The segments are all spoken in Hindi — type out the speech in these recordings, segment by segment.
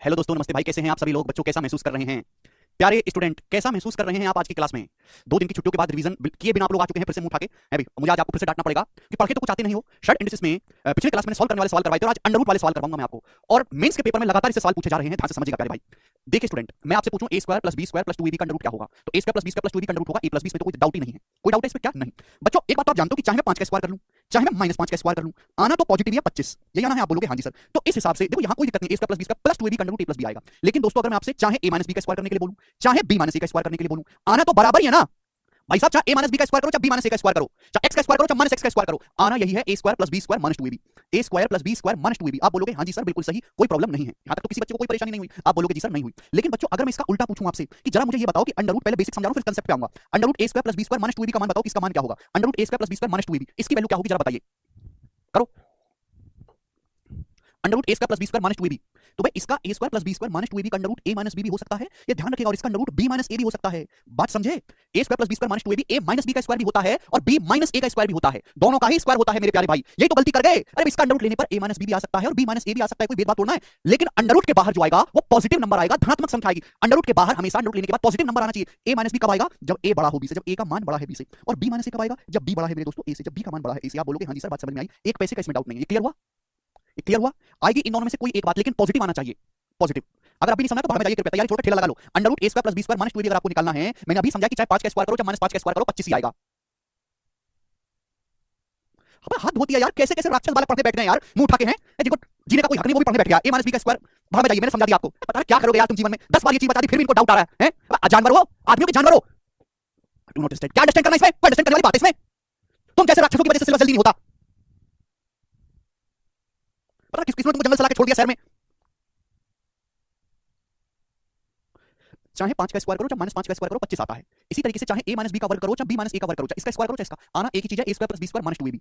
हेलो दोस्तों, नमस्ते भाई। कैसे हैं आप सभी लोग? बच्चों, कैसा महसूस कर रहे हैं? प्यारे स्टूडेंट, कैसा महसूस कर रहे हैं आप आज की क्लास में? 2 दिन की छुट्टियों के बाद रिवीजन किए बिना आप लोग आ चुके हैं फिर से मुंह उठा के। है भी, मुझे आज आपको फिर से डांटना पड़ेगा कि पढ़ के तो कुछ आते नहीं हो। शॉर्ट इंडिसेस में पिछले क्लास में सॉल्व करने वाले सवाल करवाए थे और आज अंडर रूट वाले सवाल करवाऊंगा मैं आपको। और मेंस के पेपर में लगातार इससे सवाल पूछे जा रहे हैं। ध्यान से समझिएगा प्यारे भाई। देखिए स्टूडेंट, मैं आपसे पूछूं a square plus b square plus 2ab का अंडर रूट क्या होगा? तो a square plus b square plus 2ab का अंडर रूट होगा a प्लस b। इसमें तो कोई डाउट ही नहीं है। कोई डाउट है इसमें क्या? नहीं। बच्चों, एक बात तो आप जानते हो कि चाहे मैं 5 का स्क्वायर कर लूं, चाहे मैं -5 का स्क्वायर कर लूं, आना तो पॉजिटिव ही है 25। यही आना है। आप बोलोगे हाँ जी सर। तो इस हिसाब से देखो, यहां कोई दिक्कत नहीं। a square plus b square plus 2ab का under root a plus b आएगा। लेकिन दोस्तों, अगर मैं आपसे चाहे a माइनस b का स्क्वायर करने के लिए बोलूं, चाहे b माइनस a का स्क्वायर करने के लिए बोलूं, आना तो बराबर ही है ना भाई साहब। चाहे a माइनस b का स्क्वायर करो, चाहे b माइनस a का स्क्वायर करो, चाहे x का स्क्वायर करो, चाहे माइनस x का स्क्वायर करो, आना यही है। a square plus b square minus 2ab। a square plus b square minus 2ab। आप बोलोगे हाँ जी सर, बिल्कुल सही, कोई प्रॉब्लम नहीं है। यहां तक तो किसी बच्चे को कोई परेशानी नहीं हुई। आप बोलोगे जी सर नहीं हुई। लेकिन बच्चों, अगर मैं इसका उल्टा पूछूं आपसे कि जरा मुझे ये बताओ कि अंडर रूट, पहले बेसिक समझा रहा हूं फिर कांसेप्ट पे आऊंगा। Under root a square plus b square minus 2ab का मान बताओ, किसका मान क्या होगा? Under root a square plus b square minus 2ab, इसकी वैल्यू क्या होगी? जरा बताइए, करो। Under root A square plus B square minus 2ab। तो भाई इसका a square plus B square minus 2ab का under root a minus b भी हो सकता है, ये ध्यान रखिएगा। और इसका under root b minus a भी हो सकता है। बात समझे? a square plus b square minus 2ab a minus b का स्क्वायर भी होता है और b माइनस a का स्क्वायर भी होता है। दोनों का ही स्क्वायर होता है मेरे प्यारे भाई। यही तो गलती कर गए। अरे इसका अंडर रूट लेने पर a माइनस b भी आ सकता है और b माइनस a भी आ सकता है, कोई भेदभाव तोड़ना है। लेकिन अंडर रूट के बाहर जो आएगा वो पॉजिटिव नंबर आएगा, धनात्मक संख्या आएगी। अंडर रूट के बाहर हमेशा अंडर रूट लेने के बाद पॉजिटिव नंबर आना चाहिए। a माइनस b कब आएगा? जब a बड़ा हो b से, जब a का मान बड़ा है b से। और b माइनस a कब आएगा? जब b बड़ा है मेरे दोस्तों a से, जब b का मान बड़ा है a से। आप बोलोगे हाँ जी सर, बात समझ में आई, एक पैसे का इसमें डाउट नहीं है। ये क्लियर हुआ? ये क्लियर हुआ? आएगी इन दोनों में से कोई एक बात, लेकिन पॉजिटिव आना चाहिए। पॉजिटिव। अगर अभी नहीं समझा तो बाहर में जाइए, कृपया तैयारी छोड़कर ठेला लगा लो। Under root A square plus B square minus 2ab अगर आपको निकालना है, मैंने अभी समझा कि चाहे 5 का स्क्वायर करो, चाहे -5 का स्क्वायर करो, 25 ही आएगा। अब हाथ धोती है यार, कैसे कैसे राक्षस वाले पढ़ने बैठ गए यार, मुंह उठा के हैं। जिनको जीने का कोई हक नहीं वो भी पढ़ने बैठ गया। a माइनस b का स्क्वायर, बाहर में जाइए, मैंने समझा दिया आपको। पता नहीं क्या करोगे यार तुम जीवन में। 10 बार ये चीज बता दी फिर भी इनको डाउट आ रहा है? जानवर हो, आदमियों के जानवर हो। Do not understand. क्या अंडरस्टैंड करना इसमें? कोई अंडरस्टैंड करने वाली बात है इसमें? तुम जैसे राक्षसों की वजह से सिलेबस जल्दी नहीं होता। पता किस किस्मत तुमको जंगल सला के छोड़ दिया शहर में। चाहे 5 का स्क्वायर करो, चाहे -5 का स्क्वायर करो, 25 आता है। इसी तरीके से चाहे a माइनस b का वर्ग करो, चाहे b माइनस a का वर्ग करो, चाहे इसका स्क्वायर करो, चाहे इसका, आना एक ही चीज है। a square plus b square minus 2ab।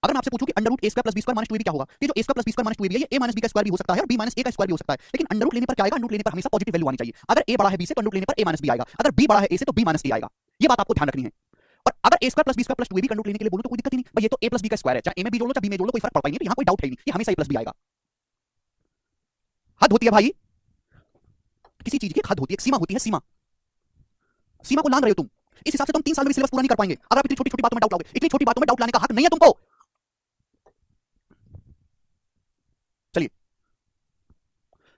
अगर मैं आपसे पूछूं कि under root a square plus b square minus 2ab क्या होगा, ये जो a square plus b square minus 2ab है, ये a माइनस b का स्क्वायर भी हो सकता है और b माइनस a का स्क्वायर भी हो सकता है। लेकिन अंडर रूट लेने पर क्या आएगा? अंडर रूट लेने पर हमेशा पॉजिटिव वैल्यू आनी चाहिए। अगर a बड़ा है b से तो अंडर रूट लेने पर a माइनस b आएगा, अगर b बड़ा है a से तो b माइनस a आएगा। ये बात आपको ध्यान रखनी है। और अगर a square plus b square plus 2ab का अंडर रूट लेने के लिए बोलूं तो कोई दिक्कत ही नहीं भाई, ये तो a प्लस b का स्क्वायर है, चाहे a में b जोड़ लो चाहे b में जोड़ लो, कोई फर्क पड़ता ही नहीं। तो यहां कोई डाउट है ही नहीं, ये हमेशा a प्लस b आएगा। हद होती है भाई, किसी चीज की हद होती है, एक सीमा होती है, सीमा। सीमा को लांग रहे हो तुम। इस हिसाब से तुम 3 साल में भी सिलेबस पूरा नहीं कर पाएंगे अगर आप इतनी छोटी छोटी बातों में डाउट लाओगे। इतनी छोटी बातों में डाउट लाने का हक नहीं है तुमको। चलिए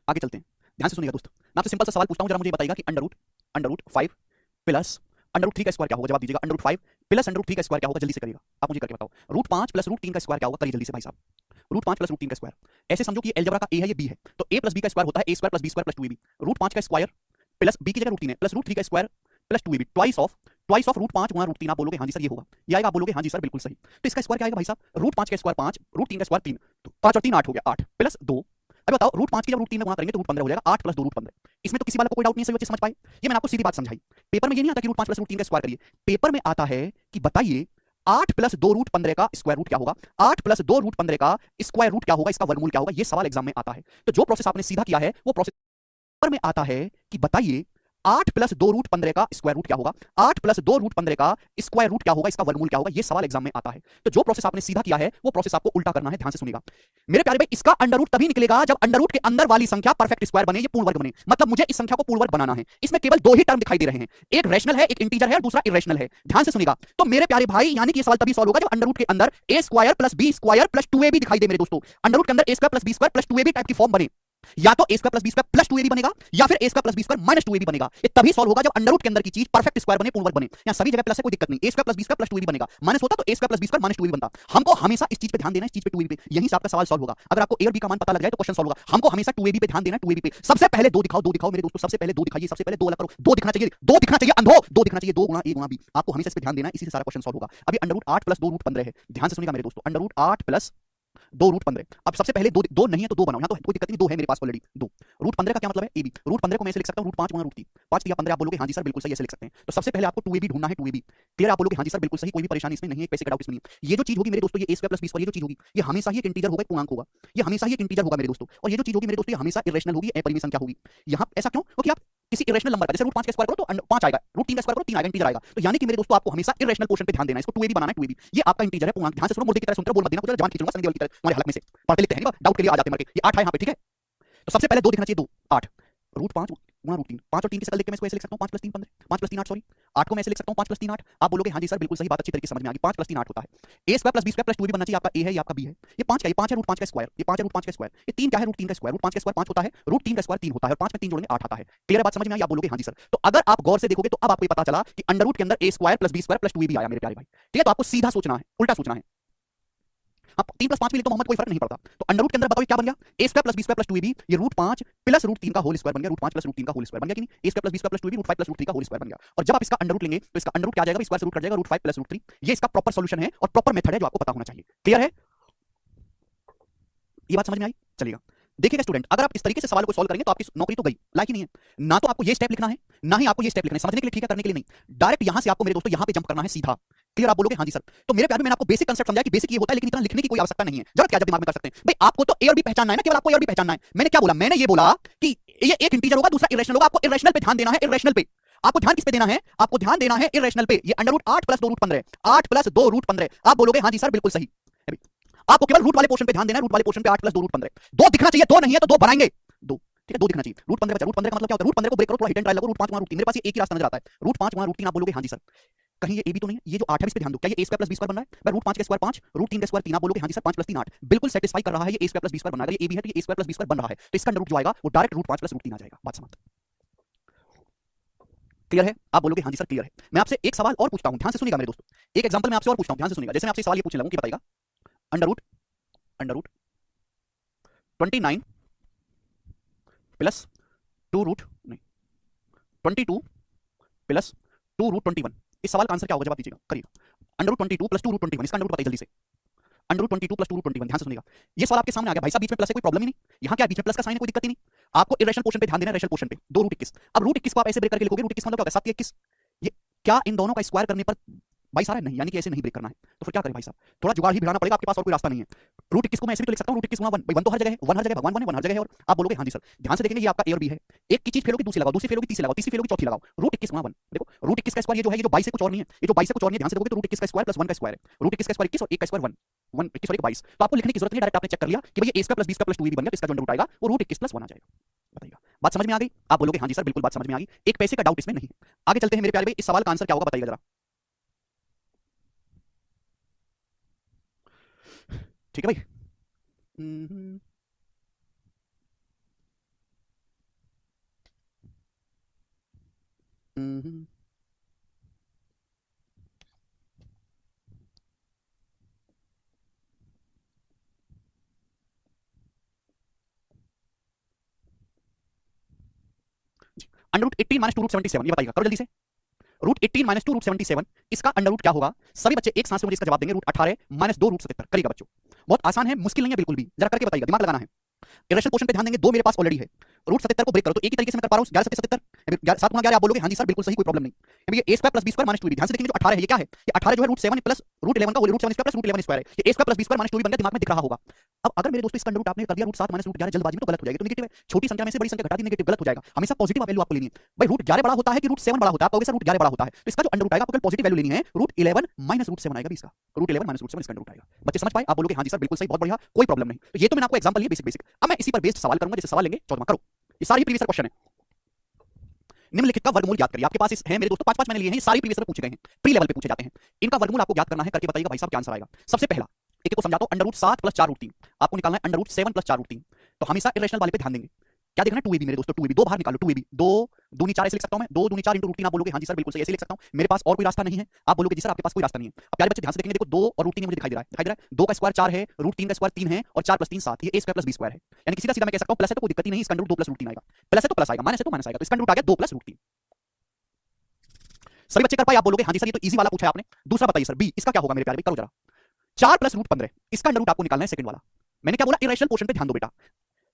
आगे चलते हैं, ध्यान से सुनिएगा दोस्त। मैं आपसे सिंपल सा सवाल पूछता हूं, जरा मुझे बताइएगा कि under root 5 plus under root 3 का स्क्वायर क्या होगा? जवाब दीजिएगा। Under root 5 plus under root 3 का स्क्वायर क्या होगा? जल्दी से करिएगा, आप मुझे करके बताओ। रूट 5 प्लस रूट 3 का स्क्वायर क्या होगा? करिए जल्दी से भाई साहब। रूट 5 प्लस रूट 3 का स्क्वायर, ऐसे समझो कि ये अलजेब्रा का a है, ये b है, तो a प्लस b का स्क्वायर होता है a square plus b square plus 2ab। Root 5 का स्क्वायर प्लस b की जगह रूट 3 है, प्लस रूट 3 का square plus 2ab, twice of root 5 गुणा रूट 3। आप बोलोगे हाँ जी सर ये होगा, ये आएगा। आप बोलोगे हाँ जी सर बिल्कुल सही। तो इसका स्क्वायर क्या आएगा भाई साहब? रूट 5 का स्क्वायर 5, रूट 3 का स्क्वायर 3, तो 5 और 3 8 हो गया, 8 प्लस 2। अब बताओ, रूट 5 की जब रूट 3 में गुणा करेंगे तो रूट 15 हो जाएगा, 8 प्लस 2 रूट 15। इसमें तो किसी वाले को कोई डाउट नहीं है, सही बच्चे समझ पाए। ये मैंने आपको सीधी बात समझाई। पेपर में ये नहीं आता कि रूट 5 प्लस रूट 3 का स्क्वायर करिए, पेपर में आता है कि बताइए 8 प्लस 2 रूट 15 का स्क्वायर रूट क्या होगा? 8 प्लस 2 रूट 15 का स्क्वायर रूट क्या होगा? इसका वर्गमूल क्या होगा? ये सवाल एग्जाम में आता है। तो जो प्रोसेस आपने सीधा किया है वो प्रोसेस पेपर में आता है कि बताइए 8 प्लस 2 रूट 15 का स्क्वायर रूट क्या होगा? 8 प्लस 2 रूट 15 का स्क्वायर रूट क्या होगा? इसका वर्गमूल क्या होगा? ये सवाल एग्जाम में आता है। तो जो प्रोसेस आपने सीधा किया है वो प्रोसेस आपको उल्टा करना है। ध्यान से सुनिएगा मेरे प्यारे भाई। इसका अंडर रूट तभी निकलेगा जब अंडर रूट के अंदर वाली संख्या परफेक्ट स्क्वायर बने, ये पूर्ण वर्ग बने। मतलब मुझे इस संख्या को पूर्ण वर्ग बनाना है। इसमें केवल 2 ही टर्म दिखाई दे रहे हैं, एक रैशनल है, एक इंटीजर है और दूसरा इरेशनल है। ध्यान से सुनिएगा। तो मेरे प्यारे भाई, यानी कि ये सवाल तभी सॉल्व होगा जब अंडर रूट के अंदर a square plus b square plus 2ab दिखाई दे मेरे दोस्तों। अंडर रूट के अंदर a square plus b square plus 2ab type की फॉर्म बने, या तो a square plus b square plus 2ab बनेगा या फिर a square plus b square minus 2ab बनेगा। ये तभी सॉल्व होगा जब अंडर रूट के अंदर की चीज परफेक्ट स्क्वायर बने, पूर्ण वर्ग बने। यहां सभी जगह प्लस है, कोई दिक्कत नहीं। a square plus b square plus 2ab बनेगा, माइनस होता तो a square plus b square minus 2ab बनता। हमको हमेशा इस चीज पे ध्यान देना है, इस चीज पे 2ab पे, यहीं से आपका सवाल सॉल्व होगा। अगर आपको a और b का मान पता लग जाए तो क्वेश्चन सॉल्व होगा। हमको हमेशा 2ab पे ध्यान देना है, 2ab पे। सबसे पहले 2 दिखाओ, 2 दिखाओ मेरे दोस्तों, सबसे पहले 2 दिखाइए, सबसे पहले 2 अलग करो, 2 दिखना चाहिए, 2 दिखना चाहिए अंधो, 2 दिखना चाहिए, 2 गुणा a गुणा b। आपको हमेशा इस पे ध्यान देना है, इसी से सारा क्वेश्चन सॉल्व होगा। अभी अंडर रूट 8 प्लस 2 रूट 15 है, ध्यान से सुनिएगा मेरे दोस्तों। Under root 8 plus 2 root 15। अब सबसे पहले 2 नहीं है तो 2 बनाओ, यहां तो कोई दिक्कत नहीं, 2 है मेरे पास ऑलरेडी। 2 रूट 15 का क्या मतलब है? ab। रूट 15 को मैं ऐसे लिख सकता हूं, रूट 5 गुणा रूट 3, 5 3 15। आप बोलोगे हां जी सर बिल्कुल सही, ऐसे लिख सकते हैं। तो सबसे पहले आपको 2ab ढूंढना है, 2ab क्लियर। आप बोलोगे हां जी सर बिल्कुल सही, कोई भी परेशानी इसमें नहीं है, एक पैसे का डाउट इसमें नहीं है। ये जो चीज होगी मेरे दोस्तों, ये a square plus b square, ये जो चीज होगी ये हमेशा ही एक इंटीजर होगा, एक पूर्णांक होगा। ये हमेशा ही एक इंटीजर होगा मेरे दोस्तों। और ये जो चीज होगी मेरे दोस्तों, ये हमेशा इरेशनल होगी, अपरिमेय संख्या होगी। यहां ऐसा क्यों? क्योंकि आप किसी इरेशनल नंबर का, जैसे रूट 5 का स्क्वायर करो तो 5 आएगा, रूट 3 का स्क्वायर करो 3 आएगा, इंटीजर आएगा। तो यानी कि मेरे दोस्तों आपको हमेशा इरेशनल पोर्शन पे ध्यान देना है, इसको 2ab बनाना है, 2ab ये आपका इंटीजर है, पूर्णांक। ध्यान से सुनो, मुर्दे की तरह सुनते रहो, बोल मत देना, कुछ जवान खींचूंगा संग देवल की तरह तुम्हारे हलक में से। पढ़ते लिखते हैं नहीं, डाउट के लिए आ जाते हैं मर के। ये 8 है यहां पे, ठीक है। तो सबसे पहले 2 दिखना चाहिए, 2 8 रूट 5 गुणा रूट 3, 5 और 3 की शकल देख के मैं इसको ऐसे लिख सकता हूं 5 + 3 15, 5 + 3 8 सॉरी, 8 को मैं ऐसे लिख सकता हूं 5 + 3 8। आप बोलोगे हां जी सर बिल्कुल सही बात, अच्छी तरीके से समझ में आ गई, 5 + 3 8 होता है। a स्क्वायर + b स्क्वायर + 2 भी बनना चाहिए, आपका a है, ये आपका b है। ये 5 क्या है, 5 है रूट 5 का स्क्वायर, ये 5 है रूट 5 का स्क्वायर, ये 3 क्या है रूट 3 का स्क्वायर, रूट 5 का स्क्वायर 5 होता है, रूट 3 का स्क्वायर 3 होता है, और 5 में 3 जोड़ेंगे 8 आता है। क्लियर है बात, समझ में आई? आप बोलोगे हां जी सर। तो अगर आप गौर से देखोगे तो अब आपको ये पता चला कि अंडर रूट के अंदर a स्क्वायर + b स्क्वायर + 2 भी आया मेरे प्यारे भाई। ठीक है, तो आपको सीधा सोचना है, उल्टा सोचना है। आप 3 + 5 भी लिख दो मोहम्मद, कोई फर्क नहीं पड़ता। तो अंडर रूट के अंदर बताओ क्या बन गया, a square + b square + 2ab, ये रूट 5 + रूट 3 का होल स्क्वायर बन गया, रूट 5 + रूट 3 का होल स्क्वायर बन गया कि नहीं, a square + b square + 2ab root 5 + root 3 का होल स्क्वायर बन गया। और जब आप इसका अंडर रूट लेंगे तो इसका अंडर रूट क्या आ जाएगा, स्क्वायर से रूट कट जाएगा, रूट 5 + रूट 3। ये इसका प्रॉपर सॉल्यूशन है और प्रॉपर मेथड है जो आपको पता होना चाहिए। क्लियर है, ये बात समझ में आई? चलेगा। देखिएगा स्टूडेंट, अगर आप इस तरीके से सवाल को सॉल्व करेंगे तो आपकी नौकरी तो गई, लायक ही नहीं है। ना तो आपको ये स्टेप लिखना है, ना ही आपको ये स्टेप लिखना है, समझने के लिए ठीक है, करने के लिए नहीं। डायरेक्ट यहां से आपको मेरे दोस्तों यहां पे जंप करना है सीधा। क्लियर, आप बोलोगे हां जी सर। तो मेरे प्यार में मैंने आपको बेसिक कांसेप्ट समझाया कि बेसिक ये होता है, लेकिन इतना लिखने की कोई आवश्यकता नहीं है। जरूरत क्या, जब दिमाग में कर सकते हैं भाई, आपको तो ए और बी पहचानना है ना, केवल आपको ए और बी पहचानना है। मैंने क्या बोला, मैंने ये बोला कि ये एक इंटीजर होगा, दूसरा इरेशनल होगा, आपको इरेशनल पे ध्यान देना है, इरेशनल पे। आपको ध्यान किस पे देना है, आपको ध्यान देना है इरेशनल पे। ये अंडर रूट 8 + 2 रूट 15, 8 + 2 रूट 15। आप बोलोगे हां जी सर बिल्कुल सही। आपको केवल रूट वाले पोर्शन पे ध्यान देना है, रूट वाले पोर्शन पे 8 + 2 रूट 15। 2 दिखना चाहिए, 2 नहीं है तो 2 बनाएंगे, 2। ठीक है, 2 दिखना चाहिए, रूट 15 बचा। रूट 15 का मतलब क्या होता है, रूट 15 को ब्रेक करो, थोड़ा हिट एंड ट्राई लगो, रूट 5 गुणा रूट 3। मेरे पास ये एक ही रास्ता नजर आता है, रूट 5 गुणा रूट 3। आप बोलोगे हां जी सर, कहीं ये ए भी तो नहीं है, ये जो 8 है इस पे ध्यान दो, क्या ये a स्क्वायर + b स्क्वायर बन रहा है, मैं रूट 5 के स्क्वायर 5, रूट 3 के स्क्वायर 3। आप बोलोगे हां जी सर 5 + 3 8, बिल्कुल सेटिस्फाई कर रहा है, ये a स्क्वायर + b स्क्वायर बन रहा है, ये a भी है तो ये a स्क्वायर + b स्क्वायर बन रहा है, तो इसका अंडर रूट जो आएगा वो डायरेक्ट रूट 5 + रूट 3 आ जाएगा। बात समाप्त। क्लियर है, आप बोलोगे हां जी सर क्लियर है। मैं आपसे एक सवाल और पूछता हूं, ध्यान से सुनिएगा मेरे दोस्तों, एक एग्जांपल मैं आपसे और पूछता हूं, ध्यान से सुनिएगा। जैसे मैं आपसे सवाल ये पूछने लगूं कि बताइएगा अंडर रूट 29 प्लस 2 रूट नहीं 22 प्लस 2 रूट 21, इस सवाल का आंसर क्या होगा, जवाब दीजिएगा, करिएगा। अंडर रूट 22 प्लस 2 रूट 21, इसका अंडर रूट बताइए जल्दी से। अंडर रूट 22 प्लस 2 रूट 21, ध्यान से सुनिएगा। ये सवाल आपके सामने आ गया, भाई साहब बीच में प्लस है, कोई प्रॉब्लम ही नहीं। यहाँ क्या बीच में प्लस का साइन है, कोई दिक्कत ही नहीं। आपको इरेशनल पोर्शन पे ध्यान देना है, रेशनल पोर्शन पे 2 रूट 21। अब रूट 21 को आप ऐसे ब्रेक करके लिखोगे, रूट 21 मतलब क्या होता है 7 के 21। ये क्या इन दोनों का स्क्वायर करने पर भाई साहब नहीं, यानी कि ऐसे नहीं ब्रेक करना है, तो फिर क्या करें भाई साहब, थोड़ा जुगाड़ ही भिड़ाना पड़ेगा, आपके पास और कोई रास्ता नहीं है। रूट 21 को मैं ऐसे भी तो लिख सकता हूं, रूट 21 गुणा 1, भाई 1 तो हर जगह है, 1 हर जगह, भगवान 1 है, 1 हर जगह है। और आप बोलोगे हां जी सर, ध्यान से देखेंगे ये आपका ए और बी है, एक की चीज फेलोगे दूसरी लगाओ, दूसरी फेलोगे तीसरी लगाओ, तीसरी फेलोगे चौथी लगाओ, रूट 21 गुणा 1। देखो रूट 21 का स्क्वायर ये जो है, ये जो 22 है कुछ और नहीं है, ये जो 22 है कुछ और नहीं है, ध्यान से देखोगे तो रूट 21 का स्क्वायर प्लस 1 का स्क्वायर है, रूट 21 का स्क्वायर 21 और 1 का स्क्वायर 1, 1 21 और 1 22। तो आपको लिखने की जरूरत नहीं, डायरेक्ट आपने चेक कर लिया कि भाई ये a स्क्वायर + b स्क्वायर + 2 भी बन गया, तो इसका जो अंडर रूट आएगा वो रूट 21 + 1 आ जाएगा। बताइएगा, बात समझ में आ गई? आप बोलोगे हां जी सर बिल्कुल बात समझ में आ गई, एक पैसे का डाउट इसमें नहीं है। आगे चलते हैं मेरे प्यारे भाई, इस सवाल का आंसर क्या होगा बताइएगा जरा। ठीक है भाई, अंडर रूट 18 - 2 रूट 77, ये बताइएगा, करो जल्दी से। रूट 18 - 2 रूट 77, इसका अंडर रूट क्या होगा? सभी बच्चे एक सांस में मुझे इसका जवाब देंगे, रूट 18 - 2 रूट 77। करिएगा बच्चों, बहुत आसान है, मुश्किल नहीं है बिल्कुल भी, जरा करके बताइएगा, दिमाग लगाना है। इरेशनल पोर्शन पे ध्यान देंगे, 2 मेरे पास ऑलरेडी है, रूट 77 को ब्रेक करो तो एक ही तरीके से मैं कर पा रहा हूं, 11 7 77, 7 गुणा 11। आप बोलोगे हां जी सर बिल्कुल सही, कोई प्रॉब्लम नहीं। अब ये a square + b square - 2b, ध्यान से देखेंगे जो 18 है ये क्या है, ये 18 जो है रूट 7 प्लस रूट 11 का whole, root 7 square plus root 11 square है, ये a square + b square - 2b बन गया, दिमाग में दिख रहा होगा। अब अगर मेरे दोस्तों इसका अंडर रूट आपने कर दिया रूट 7 - रूट 11 जल्दबाजी में, तो गलत हो जाएगा, तो नेगेटिव है, छोटी संख्या में से बड़ी संख्या घटा दी, नेगेटिव गलत हो जाएगा। हमेशा पॉजिटिव वैल्यू आपको लेनी है भाई, रूट 11 बड़ा होता है कि रूट 7 बड़ा होता है, आप कहोगे सर रूट 11 बड़ा होता है, तो इसका जो अंडर रूट आएगा आपको पॉजिटिव वैल्यू लेनी है, रूट 11 - रूट 7 आएगा भी इसका, रूट 11 - रूट 7 इसका अंडर रूट आएगा। बच्चे समझ पाए? आप बोलोगे हां जी सर बिल्कुल सही, बहुत बढ़िया, कोई प्रॉब्लम नहीं। तो ये तो मैंने आपको एग्जांपल दिया बेसिक। अब मैं इसी पर बेस्ड सवाल करूंगा, जैसे सवाल लेंगे 14वां, करो, ये सारी प्रीवियस क्वेश्चन है। निम्नलिखित का वर्गमूल ज्ञात करिए, आपके पास इस है मेरे दोस्तों 5 मैंने लिए हैं, ये सारी प्रीवियस में पूछे गए हैं, प्री लेवल पे पूछे जाते हैं। इनका वर्गमूल आपको ज्ञात करना है, करके बताइएगा भाई साहब क्या आंसर आएगा। सबसे पहला एक को समझाता हूं, अंडर रूट 7 + 4 रूट 3, आपको निकालना है अंडर रूट 7 + 4 रूट 3। तो हमेशा इरेशनल वाले पे ध्यान देंगे, क्या देखना है 2ab मेरे दोस्तों, 2ab 2 बाहर निकालो, 2ab 2 दूनी 4 ऐसे लिख सकता हूं मैं, 2 दूनी 4 * रूट 3। आप बोलोगे हां जी सर बिल्कुल सही, ऐसे लिख सकता हूं, मेरे पास और कोई रास्ता नहीं है। आप बोलोगे जी सर आपके पास कोई रास्ता नहीं है। अब प्यारे बच्चे ध्यान से देखेंगे, देखो 2 और रूट 3 मुझे दिखाई दे रहा है, दिखाई दे रहा है, 2 का स्क्वायर 4 है, रूट 3 का स्क्वायर 3 है, और 4 + 3 7, ये a स्क्वायर + b स्क्वायर है, यानी कि सीधा सीधा मैं कह सकता हूं प्लस है तो कोई दिक्कत ही नहीं, इसका अंडर रूट 2 + रूट 3 आएगा, प्लस है तो प्लस आएगा, माइनस है तो माइनस आएगा, तो इसका अंडर रूट आ गया 2 + रूट 3। सभी बच्चे कर पाए? आप बोलोगे हां जी सर ये तो इजी वाला पूछा है आपने। दूसरा बताइए सर बी, इसका क्या होगा मेरे प्यारे भाई, करो जरा। 4 + रूट 15, इसका अंडर रूट आपको निकालना है सेकंड वाला। मैंने क्या बोला, इरेशनल पोर्शन पे ध्यान दो बेटा,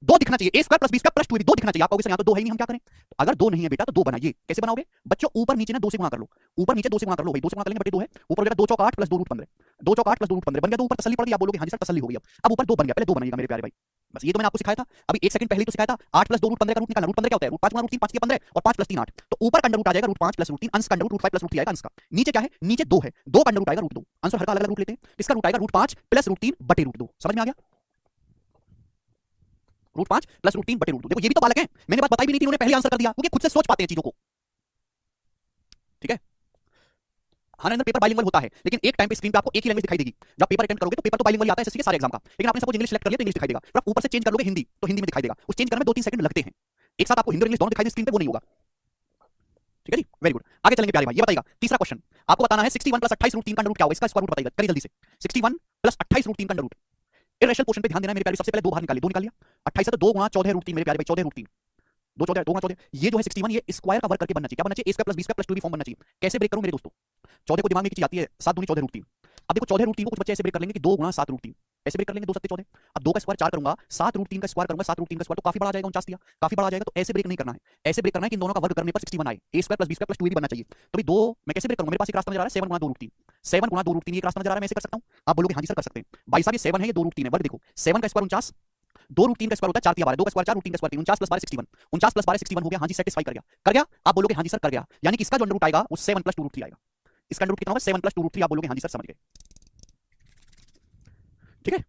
2 दिखना चाहिए, a square + b square + 2ab 2 दिखना चाहिए। आप कहोगे सर यहाँ तो 2 है ही नहीं, हम क्या करें? तो अगर 2 नहीं है बेटा तो 2 बनाइए। कैसे बनाओगे बच्चों? ऊपर नीचे ना 2 से गुणा कर लो, ऊपर नीचे 2 से गुणा कर लो भाई, 2 से गुणा कर लेंगे बटे 2 है, ऊपर हो जाएगा 2 चौक 8 + 2 रूट 15, 2 चौक 8 + 2 रूट 15 बन गया, तो ऊपर तसल्ली पड़ गई। आप बोलोगे हां जी सर तसल्ली हो गई। अब ऊपर 2 बन गया, पहले 2 बनाइएगा मेरे प्यारे भाई, बस ये तो मैंने आपको सिखाया था अभी 1 सेकंड पहले तो सिखाया था। 8 + 2 रूट 15 का रूट निकालना, रूट 15 क्या होता है, रूट 5 गुणा रूट 3, 5 के 15 और 5 + 3 8, तो ऊपर का अंडर रूट आ जाएगा रूट 5 + रूट 3, अंश का अंडर रूट 5 + रूट 3 आएगा अंश का। नीचे क्या है, नीचे 2 है, 2 का अंडर रूट आएगा रूट 2, आंसर हर का अलग-अलग रूट लेते हैं, इसका रूट आएगा रूट 5 + रूट 3 बटे रूट 2। समझ में आ गया? √5 प्लस √3 बटे √2। देखो ये भी तो बालक हैं, मैंने बात बताई भी नहीं थी, इन्होंने पहले आंसर कर दिया क्योंकि खुद से सोच पाते हैं चीजों को। ठीक है, हाँ नरेंद्र पेपर बाइलिंगुअल होता है, लेकिन एक टाइम पे स्क्रीन पे आपको एक ही लैंग्वेज दिखाई देगी। जब पेपर अटेंड करोगे तो पेपर तो बाइलिंगुअल आता है एसएससी के सारे एग्जाम का, लेकिन आपने सपोज इंग्लिश सेलेक्ट कर लिया तो इंग्लिश दिखाई देगा। फिर आप ऊपर से चेंज कर लोगे हिंदी तो हिंदी में दिखाई देगा। उस चेंज करने में 2-3 सेकंड लगते हैं, एक साथ आपको हिंदी और इंग्लिश दोनों दिखाई दे स्क्रीन पे, वो नहीं होगा। ठीक है जी, वेरी गुड। आगे चलेंगे प्यारे भाई, ये बताइएगा तीसरा क्वेश्चन आपको बताना है 61 प्लस 28 √3 का अंडर रूट क्या होगा, इसका स्क्वायर रूट बताइएगा, करिए जल्दी से। 61 प्लस 28 √3 का अंडर रूट। इरेशनल पोर्शन पे ध्यान देना है मेरे प्यारे, सबसे पहले दो बाहर निकालिए, दो निकाल लिया। 28 है तो 2 गुणा 14 √3 मेरे प्यारे भाई, 14 √3, 2 14 2 गुणा 14, ये जो है 61 ये स्क्वायर का वर्क करके बनना चाहिए। क्या बनना चाहिए, a square plus b square plus 2b form बनना चाहिए। कैसे ब्रेक करूं मेरे दोस्तों, 14 को दिमाग में एक चीज आती है, 7 दूनी 14 √3। अब देखो 14 √3 को कुछ बच्चे ऐसे ब्रेक कर लेंगे कि 2 गुणा 7 √3, ऐसे ब्रेक कर लेंगे 2 7 14। अब 2 का स्क्वायर 4 करूंगा, 7 √3 का स्क्वायर करूंगा, 7 √3 का स्क्वायर तो काफी बड़ा आ जाएगा, 49 दिया, काफी बड़ा आ जाएगा। तो ऐसे ब्रेक नहीं करना है, ऐसे ब्रेक करना है कि इन दोनों का वर्ग करने पर 61 आए, a square plus b square plus 2b बनना चाहिए। तो भाई 2 मैं कैसे ब्रेक करूंगा, मेरे पास एक रास्ता नजर आ रहा है 7 गुणा 2 √3, 7 गुणा 2 √3 एक रास्ता नजर आ रहा है, मैं ऐसे कर सकता हूं। आप बोलोगे हां जी सर कर सकते हैं भाई साहब, ये 7 है ये 2 √3 है, वर्ग देखो 7 का स्क्वायर 49, 2 √3 का स्क्वायर होता है 4 3 12, 2 का स्क्वायर 4 √3 का स्क्वायर 3, 49 प्लस 12 61, 49 प्लस 12 61 हो गया। हां जी सेटिस्फाई कर गया, कर गया। आप बोलोगे हां जी सर कर गया, यानी कि इसका जो अंडर रूट आएगा वो 7 प्लस 2 √3 आएगा। इसका अंडर रूट कितना होगा, 7 प्लस 2 √3। आप बोलोगे हां जी सर समझ गए। ठीक है,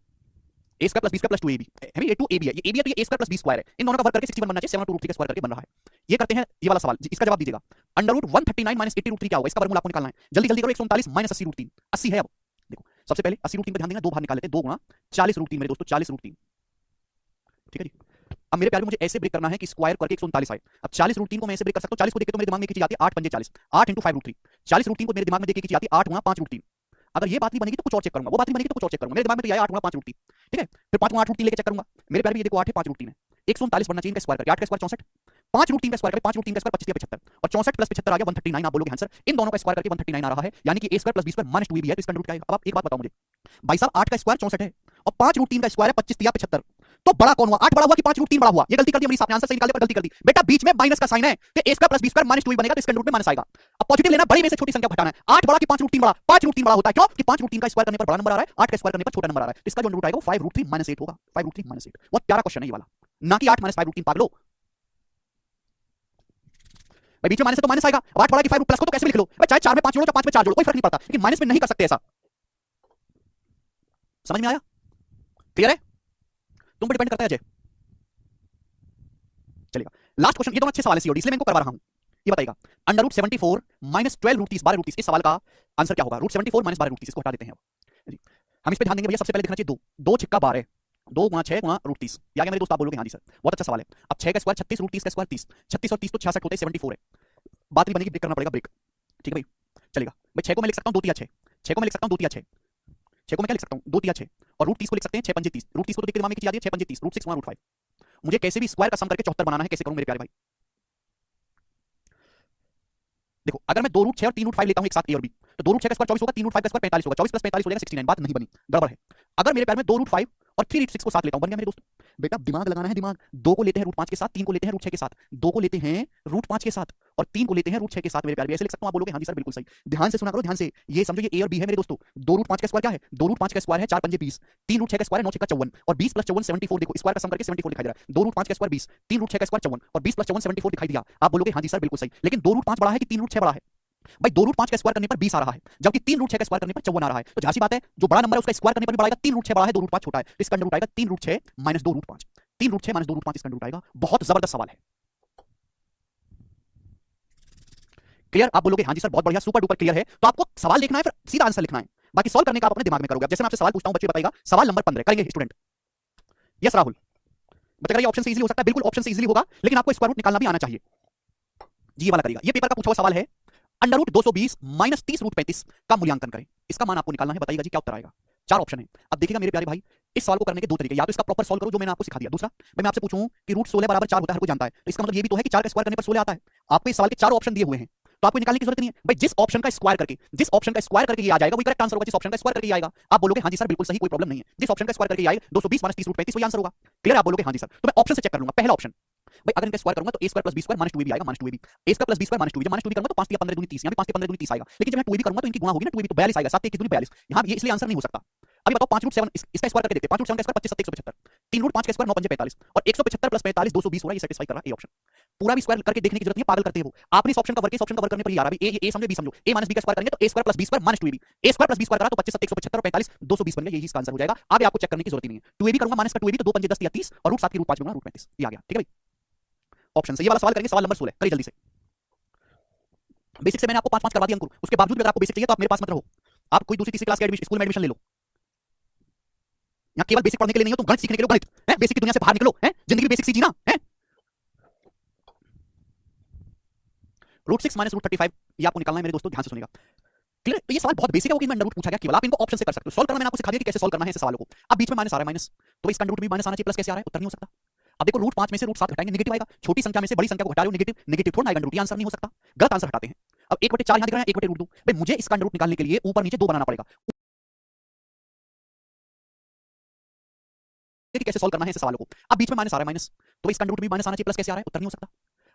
a square plus b square plus 2ab है, ये 2ab है, ये ab है तो ये a square plus b square है, इन दोनों का वर्ग करके 61 बनना चाहिए, 7 2 √3 का स्क्वायर करके बन रहा है। ये करते हैं ये वाला सवाल, इसका जवाब दीजिएगा। अंडर रूट 139 माइनस 80 √3 क्या होगा, इसका वर्गमूल आपको निकालना है, जल्दी जल्दी करो। 139 माइनस 80 √3, 80 है। अब देखो सबसे पहले 80 √3 पे ध्यान देना, दो बाहर निकाल लेते हैं, 2 गुणा 40 √3 मेरे दोस्तों, 40 √3। ठीक है जी, अब मेरे प्यारे मुझे ऐसे ब्रेक करना है कि स्क्वायर करके 139 आए। अब 40 √3 को मैं ऐसे ब्रेक कर सकता हूं, 40 को देख के तो मेरे दिमाग में एक चीज आती है 8 पंजे 40, 8 × 5 √3, 40 √3 को मेरे दिमाग में देख के एक चीज आती है 8 गुणा 5 √3। अगर ये बात नहीं बनेगी तो कुछ और चेक करूंगा, वो बात नहीं बनेगी तो कुछ और चेक करूंगा, मेरे दिमाग में तो ये आया 8 गुणा 5 √3। ठीक है, फिर 5 गुणा 8 √3 लेके चेक करूंगा, मेरे प्यारे ये देखो 8 है 5 √3 है, 139 बनना चाहिए इनका स्क्वायर करके, 8 का स्क्वायर 64, 5 √3 का स्क्वायर करके 5 √3 का स्क्वायर 25 75, और 64 प्लस 75 आ गया 139। आप बोलोगे आंसर इन दोनों का स्क्वायर करके 139 आ रहा है, यानी कि a square plus b square minus 2ab है, तो इसका रूट क्या आएगा। अब आप एक बात बताओ मुझे भाई साहब, 8 का स्क्वायर 64 है और 5 √3 का स्क्वायर है 25 दिया 75, तो बड़ा कौन हुआ, 8 बड़ा हुआ कि 5 √3 बड़ा हुआ। ये गलती कर दी हमारी, आपने आंसर सही निकाले पर गलती कर दी बेटा, बीच में माइनस का साइन है तो a square plus b square minus 2 बनेगा, तो इसका रूट में माइनस आएगा। अब पॉजिटिव लेना, बड़ी में से छोटी संख्या घटाना है, 8 बड़ा कि 5 √3 बड़ा, 5 √3 बड़ा होता है, क्यों कि 5 √3 का स्क्वायर करने पर बड़ा नंबर आ रहा है, 8 का स्क्वायर करने पर छोटा नंबर आ रहा है, तो इसका जो रूट आएगा वो 5 √3 माइनस 8 होगा, 5 √3 माइनस 8। बहुत प्यारा क्वेश्चन है ये वाला, ना कि 8 माइनस 5 √3 पागलो भाई, बीच में माइनस है तो माइनस आएगा। 8 बड़ा कि 5 प्लस को तो कैसे भी लिख लो भाई, चाहे 4 में 5 जोड़ो, चाहे 5 में 4 जोड़ो, कोई फर्क नहीं पड़ता, लेकिन माइनस में नहीं कर सकते ऐसा। समझ में आया, क्लियर है, तुम पर डिपेंड करता है अजय। चलेगा, लास्ट क्वेश्चन, ये दोनों अच्छे सवाल है सीओडी, इसलिए मैं इनको करवा रहा हूं। ये बताइएगा अंडर रूट 74 माइनस 12 √30 12 √30, इस सवाल का आंसर क्या होगा। रूट 74 माइनस 12 √30 इसको हटा देते हैं। अब हम इस पे ध्यान देंगे भैया, सबसे पहले दिखना चाहिए 2 2 6 12, 2 गुणा 6 गुणा √30, ये आ गया मेरे दोस्त। आप बोलोगे हां जी सर, बहुत अच्छा सवाल है। अब 6 का स्क्वायर 36 √30 का स्क्वायर 30, 36 और 30 तो 66 होता है, 74 है। बात नहीं बनेगी, ब्रेक करना पड़ेगा, ब्रेक। ठीक है भाई, चलेगा भाई। 6 को मैं लिख सकता हूं 2 3 6, 6 को मैं लिख सकता हूं 2 3 6, 6 को मैं क्या लिख सकता हूं 2 3 6, और रूट 30 को लिख सकते हैं 6 5 30, रूट 30 को तो देख के दिमाग में क्या आ रही है 6 5 30, √6 गुणा √5। मुझे कैसे भी स्क्वायर का सम करके 74 बनाना है, कैसे करूं मेरे प्यारे भाई। देखो अगर मैं 2 √6 और 3 √5 लेता हूं एक साथ a और b, तो 2 √6 का स्क्वायर 24 होगा, 3 √5 का स्क्वायर 45 होगा, 24 प्लस 45 हो जाएगा 69। बात नहीं बनी, गड़बड़ है। अगर मेरे प्यार में 2 √5 और 3 √6 को साथ लेता हूं, बन गया मेरे दोस्त। बेटा दिमाग लगाना है, दिमाग। 2 को लेते हैं √5 के साथ, 3 को लेते हैं √6 के साथ, 2 को लेते हैं √5 के साथ और 3 को लेते हैं √6 के साथ, मेरे प्यार भी ऐसे लिख सकता हूं। आप बोलोगे हां जी सर बिल्कुल सही, ध्यान से सुना करो, ध्यान से। ये समझो ये a और b है मेरे दोस्तों। 2 √5 का स्क्वायर क्या है, 2 √5 का स्क्वायर है 4 5 20, 3 √6 का स्क्वायर है 9 6 54, और 20 प्लस 54 74। देखो स्क्वायर का सम करके 74 दिखाई दे रहा है। 2 √5 का स्क्वायर 20, 3 √6 का स्क्वायर 54 और 20 प्लस 54 74 दिखाई दिया। आप बोलोगे हां जी सर बिल्कुल सही, लेकिन 2 √5 बड़ा है कि 3 √6 बड़ा है भाई। 2 √5 का स्क्वायर करने पर 20 आ रहा है, जबकि 3 √6 का स्क्वायर करने पर 54 आ रहा है। तो झांसी बात है, जो बड़ा नंबर है उसका स्क्वायर करने पर भी बढ़ाएगा। 3 √6 बड़ा है, 2 √5 छोटा है, तो इसका अंडर रूट आएगा 3 √6 माइनस 2 √5, 3 √6 माइनस 2 √5 इसका अंडर रूट आएगा। बहुत जबरदस्त सवाल है, क्लियर। आप बोलोगे हां जी सर बहुत बढ़िया, सुपर डुपर क्लियर है। तो आपको सवाल लिखना है, फिर सीधा आंसर लिखना है, बाकी सॉल्व करने का आप अपने दिमाग में करोगे। जैसे मैं आपसे सवाल पूछता हूं, बच्चे बताइएगा सवाल नंबर 15 करेंगे स्टूडेंट। यस राहुल, बच्चे करिए, ऑप्शन से इजीली हो सकता है, बिल्कुल ऑप्शन से इजीली होगा, लेकिन आपको स्क्वायर रूट निकालना भी आना चाहिए जी। ये वाला करिएगा, ये पेपर का पूछा हुआ सवाल है। अंडर रूट 220 माइनस 30 √35 का मूल्यांकन करें, इसका मान आपको निकालना है। बताइएगा जी क्या उत्तर आएगा। 4 ऑप्शन है। अब देखिएगा मेरे प्यारे भाई, इस सवाल को करने के 2 तरीके, या तो इसका प्रॉपर सॉल्व करो जो मैंने आपको सिखा दिया। दूसरा मैं आपसे पूछूं कि रूट 16 बराबर 4 होता है, हर कोई जानता है, तो इसका मतलब ये भी तो है कि 4 का स्क्वायर करने पर 16 आता है। आपको इस सवाल के 4 ऑप्शन दिए हुए हैं, तो आपको निकालने की जरूरत नहीं है भाई। जिस ऑप्शन का स्क्वायर करके ये आ जाएगा वही करेक्ट आंसर होगा, जिस ऑप्शन का स्क्वायर करके आएगा। आप बोलोगे हां जी सर बिल्कुल सही, कोई प्रॉब्लम नहीं है, जिस ऑप्शन का स्क्वायर करके आए 220 माइनस 30 √35 वही आंसर होगा। क्लियर, आप बोलोगे हां जी सर, तो मैं ऑप्शन से चेक कर लूंगा। पहला ऑप्शन भाई, अगर इनका स्क्वायर करूंगा तो a square plus b square minus 2ab आएगा, minus 2ab, a square plus b square minus 2ab, जब माइनस 2ab करूंगा तो 5 3 15 दूनी 30, यहां भी 5 3 15 दूनी 30 आएगा। लेकिन जब मैं 2ab करूंगा तो इनकी गुणा होगी ना, 2ab तो 42 आएगा, 7 1 दूनी 42, यहां ये इसलिए आंसर नहीं हो सकता। अभी बताओ 5 √7 इसका स्क्वायर करके देखते हैं। 5 √7 का स्क्वायर 25 7 175, 3 √5 का स्क्वायर 9 5 45 और 175 प्लस 45 220 हो रहा है, ये सेटिस्फाई कर रहा है ए ऑप्शन। पूरा भी स्क्वायर करके देखने की जरूरत नहीं है, पागल करते हैं वो। आपने इस ऑप्शन का वर्क, इस ऑप्शन का वर्क करने पर ही आ रहा है। ए समझो, बी समझो, a माइनस बी का स्क्वायर करेंगे तो a square plus b square minus 2ab, a square plus b square करा तो 25 7 175 और 45 220 बन गया, यही इसका आंसर हो जाएगा। आगे आपको चेक करने की जरूरत ही नहीं है। 2ab करूंगा माइनस का 2ab तो 2 पंजे 10 या 30 और रूट 7 की रूट 5 में रूट 35, ये आ गया। ठीक है भाई, ऑप्शन से ये वाला सवाल करेंगे, सवाल नंबर 16 करिए जल्दी से। बेसिक से मैंने आपको 5 करवा दिया अंकुर, उसके बावजूद भी अगर आपको बेसिक चाहिए तो आप मेरे पास मत रहो, आप कोई दूसरी तीसरी क्लास के स्कूल में एडमिशन ले लो। यहाँ केवल बेसिक पढ़ने के लिए नहीं हो, तुम गणित सीखने के लिए गणित है, बेसिक की दुनिया से बाहर निकलो, है जिंदगी में बेसिक सीखी ना है। रूट 6 माइनस रूट 35 ये आपको निकालना है मेरे दोस्तों, ध्यान से सुनिएगा। क्लियर? तो ये सवाल बहुत बेसिक है, वो कि मैं अंडर रूट पूछा गया केवल, आप इनको ऑप्शन से कर सकते हो। सॉल्व करना मैंने आपको सिखा दिया कि कैसे सॉल्व करना है ऐसे सवालों को। अब बीच में माइनस आ रहा है माइनस, तो इसका अंडर रूट भी माइनस आना चाहिए, प्लस कैसे आ रहा है, उत्तर नहीं हो सकता। अब देखो रूट 5 में से रूट 7 घटाएंगे नेगेटिव आएगा, छोटी संख्या में से बड़ी संख्या को घटा रहे हो नेगेटिव, नेगेटिव थोड़ा आएगा, अंडर रूट आंसर नहीं हो सकता, गलत आंसर हटाते हैं। अब 1/4 यहां दिख रहा है, 1/रूट 2, भाई मुझे इसका अंडर रूट निकालने के लिए ऊपर नीचे 2 बनाना पड़ेगा। कि कैसे सॉल्व करना है ऐसे सवालों को। अब बीच में माइनस आ रहा है माइनस, तो इसका अंडर रूट भी माइनस आना चाहिए, प्लस कैसे आ रहा है, उत्तर नहीं हो सकता।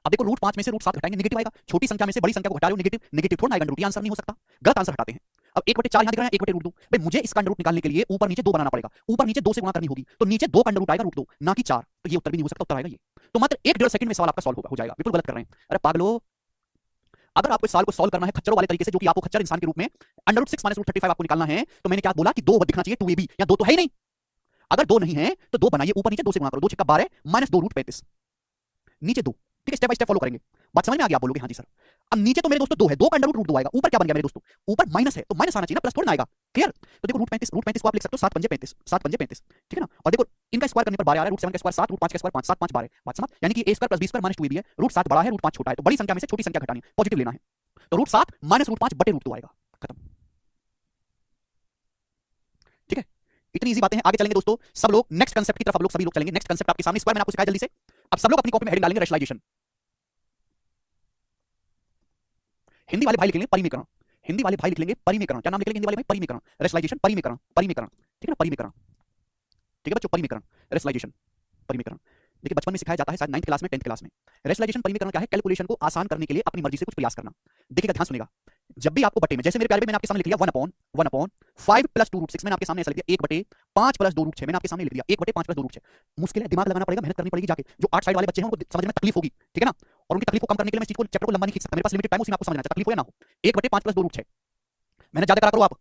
अब देखो रूट 5 में से रूट 7 घटाएंगे नेगेटिव आएगा, छोटी संख्या में से बड़ी संख्या को घटा रहे हो नेगेटिव, नेगेटिव थोड़ा आएगा, अंडर रूट आंसर नहीं हो सकता, गलत आंसर हटाते हैं। अब 1/4 यहां दिख रहा है, 1/रूट 2, भाई मुझे इसका अंडर रूट निकालने के लिए ऊपर नीचे 2 बनाना पड़ेगा, ऊपर नीचे 2 से गुणा करनी होगी, तो नीचे 2 का अंडर रूट आएगा रूट 2 ना कि 4, तो ये उत्तर भी नहीं हो सकता, उत्तर आएगा ये। तो मात्र 1.5 सेकंड में सवाल आपका सॉल्व हो जाएगा, बिल्कुल गलत कर रहे हैं। अरे पागलो, अगर आपको इस सवाल को सॉल्व करना है खच्चरों वाले तरीके से, जो कि आपको खच्चर इंसान के रूप में अंडर रूट 6 माइनस रूट 35 आपको निकालना है, तो मैंने क्या बोला कि 2 दिखना चाहिए 2ab, या 2 तो है ही नहीं। अगर 2 नहीं है तो 2 बनाइए, ऊपर नीचे 2 से गुणा करो, 2 6 12 माइनस 2 रूट 35, नीचे 2। ठीक है, स्टेप बाय स्टेप फॉलो करेंगे, बात समझ में आ गई? आप बोलोगे हाँ जी सर। अब नीचे तो मेरे दोस्तों 2 है, 2 का अंडर रूट 2 आएगा, ऊपर क्या बन गया मेरे दोस्तों, ऊपर माइनस है तो माइनस आना चाहिए ना, प्लस थोड़ा ना आएगा। क्लियर? तो देखो रूट 35 को आप लिख सकते हो 7 पंजे 35, 7 पंजे 35, ठीक है ना। और देखो इनका स्क्वायर करने पर 12 आ रहा है, रूट 7 का स्क्वायर 7, रूट 5 का स्क्वायर 5, 7 5 12, बात समझ? यानी कि a square plus b square minus 2ab है, रूट 7 बड़ा है रूट 5 छोटा है, तो बड़ी संख्या में से छोटी संख्या घटानी है, पॉजिटिव लेना है, तो रूट 7 माइनस रूट 5 बटे रूट 2 आएगा, खत्म। ठीक है, इतनी इजी बातें हैं। आगे चलेंगे दोस्तों, सब लोग नेक्स्ट कंसेप्ट की तरफ, आप लोग सभी लोग चलेंगे। नेक्स्ट कंसेप्ट आपके सामने, स्क्वायर मैंने आपको सिखाया जल्दी से। अब सब लोग अपनी कॉपी में हेडिंग डालेंगे रेशनलाइजेशन। हिंदी वाले भाई लिखेंगे परिमीकरण, हिंदी वाले भाई लिख लेंगे परिमीकरण। क्या नाम लिख लेंगे हिंदी वाले भाई? परिमीकरण, रेशनलाइजेशन, परिमीकरण, परिमीकरण, ठीक है ना, परिमीकरण। ठीक है बच्चों, परिमीकरण, रेशनलाइजेशन, परिमीकरण। देखिए बचपन में सिखाया जाता है शायद 9th क्लास में, 10th क्लास में। रेशनलाइजेशन परिमीकरण क्या है? कैलकुलेशन को आसान करने के लिए अपनी मर्जी से कुछ प्रयास करना। देखिएगा, ध्यान सुनेगा, जब भी आपको बटे में, जैसे मेरे प्यारे भाई मैंने आपके सामने लिख लिया 1/5 प्लस 2 रूट 6, मैंने आपके सामने ऐसा लिख दिया 1/5 प्लस 2 रूट 6, मैंने आपके सामने लिख दिया 1/5 प्लस 2 रूट 6। मुश्किल है, दिमाग लगाना पड़ेगा, मेहनत करनी पड़ेगी, जाके जो 8 साइड वाले बच्चे हैं उनको समझने में तकलीफ होगी, ठीक है ना। और उनकी तकलीफ को कम करने के लिए मैं इस चीज को, चैप्टर को लंबा नहीं खींच सकता, मेरे पास लिमिटेड टाइम, उसमें आपको समझना है, तकलीफ हो या ना हो। 1/5 प्लस 2 रूट 6 मैंने ज्यादा करा करो आप।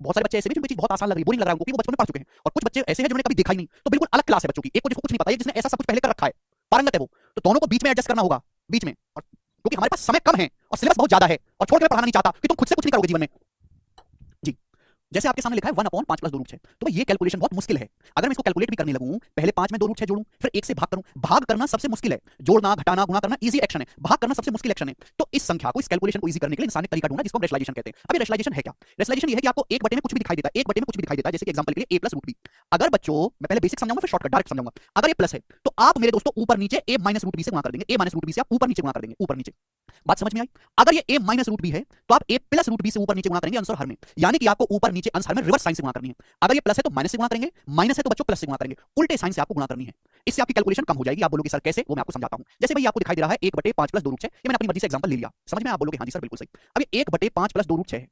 बहुत सारे बच्चे ऐसे भी जिनको चीज बहुत आसान लग रही है, बोरिंग लग रहा है उनको, वो बचपन में पढ़ चुके हैं, और कुछ बच्चे ऐसे हैं जिन्होंने कभी देखा ही नहीं, तो बिल्कुल अलग क्लास है बच्चों की। एक को जिसको कुछ नहीं पता है, जिसने ऐसा सब कुछ पहले कर रखा है, पारंगत है वो, तो दोनों को बीच में एडजस्ट करना होगा, बीच में। और क्योंकि हमारे पास समय कम है और सिलेबस बहुत ज्यादा है, और छोड़ के मैं पढ़ाना नहीं चाहता कि तुम खुद से कुछ नहीं करोगे जीवन में जी। जैसे आपके सामने लिखा है 1/5 प्लस 2 रूट 6, तो ये कैलकुलेशन बहुत मुश्किल है। अगर मैं इसको कैलकुलेट भी करने लगूं, पहले 5 में 2 रूट 6 जोड़ूं, फिर 1 से भाग करूं, भाग करना सबसे मुश्किल है, जोड़ना घटाना गुणा करना इजी एक्शन है, भाग करना सबसे मुश्किल एक्शन है। तो इस संख्या को, इस कैलकुलेशन को इजी करने के लिए इंसान ने तरीका ढूंढा जिसको हम रेशनलाइजेशन कहते हैं। अब ये रेशनलाइजेशन है क्या? रेशनलाइजेशन ये है कि आपको एक बटे में कुछ भी दिखाई देता है, एक बटे में कुछ भी दिखाई देता है, जैसे कि एग्जांपल के लिए a प्लस रूट b। अगर बच्चों, मैं पहले बेसिक समझाऊंगा फिर शॉर्टकट डायरेक्ट समझाऊंगा। अगर ये प्लस है तो आप मेरे दोस्तों ऊपर नीचे a माइनस रूट b से गुणा कर देंगे, a माइनस रूट b से आप ऊपर नीचे गुणा कर देंगे, ऊपर नीचे। बात समझ में आई? अगर ये a माइनस रूट b है तो आप a प्लस रूट b से ऊपर नीचे गुणा करेंगे आंसर हर में, यानी कि आपको ऊपर नीचे आंसर में रिवर्स साइन से गुणा करनी है। अगर ये प्लस है तो माइनस से गुणा करेंगे, माइनस है तो बच्चों प्लस से गुणा करेंगे, उल्टे साइन से आपको गुणा करनी है। इससे आपकी कैलकुलेशन कम हो जाएगी। आप बोलोगे सर कैसे? वो मैं आपको समझाता हूं। जैसे भाई आपको दिखाई दे रहा है 1/5 प्लस 2 रूट 6, ये मैंने अपनी मर्जी से एग्जांपल ले लिया, समझ में? आप बोलोगे हाँ जी सर बिल्कुल सही। अब ये 1/5 प्लस 2 रूट 6 है,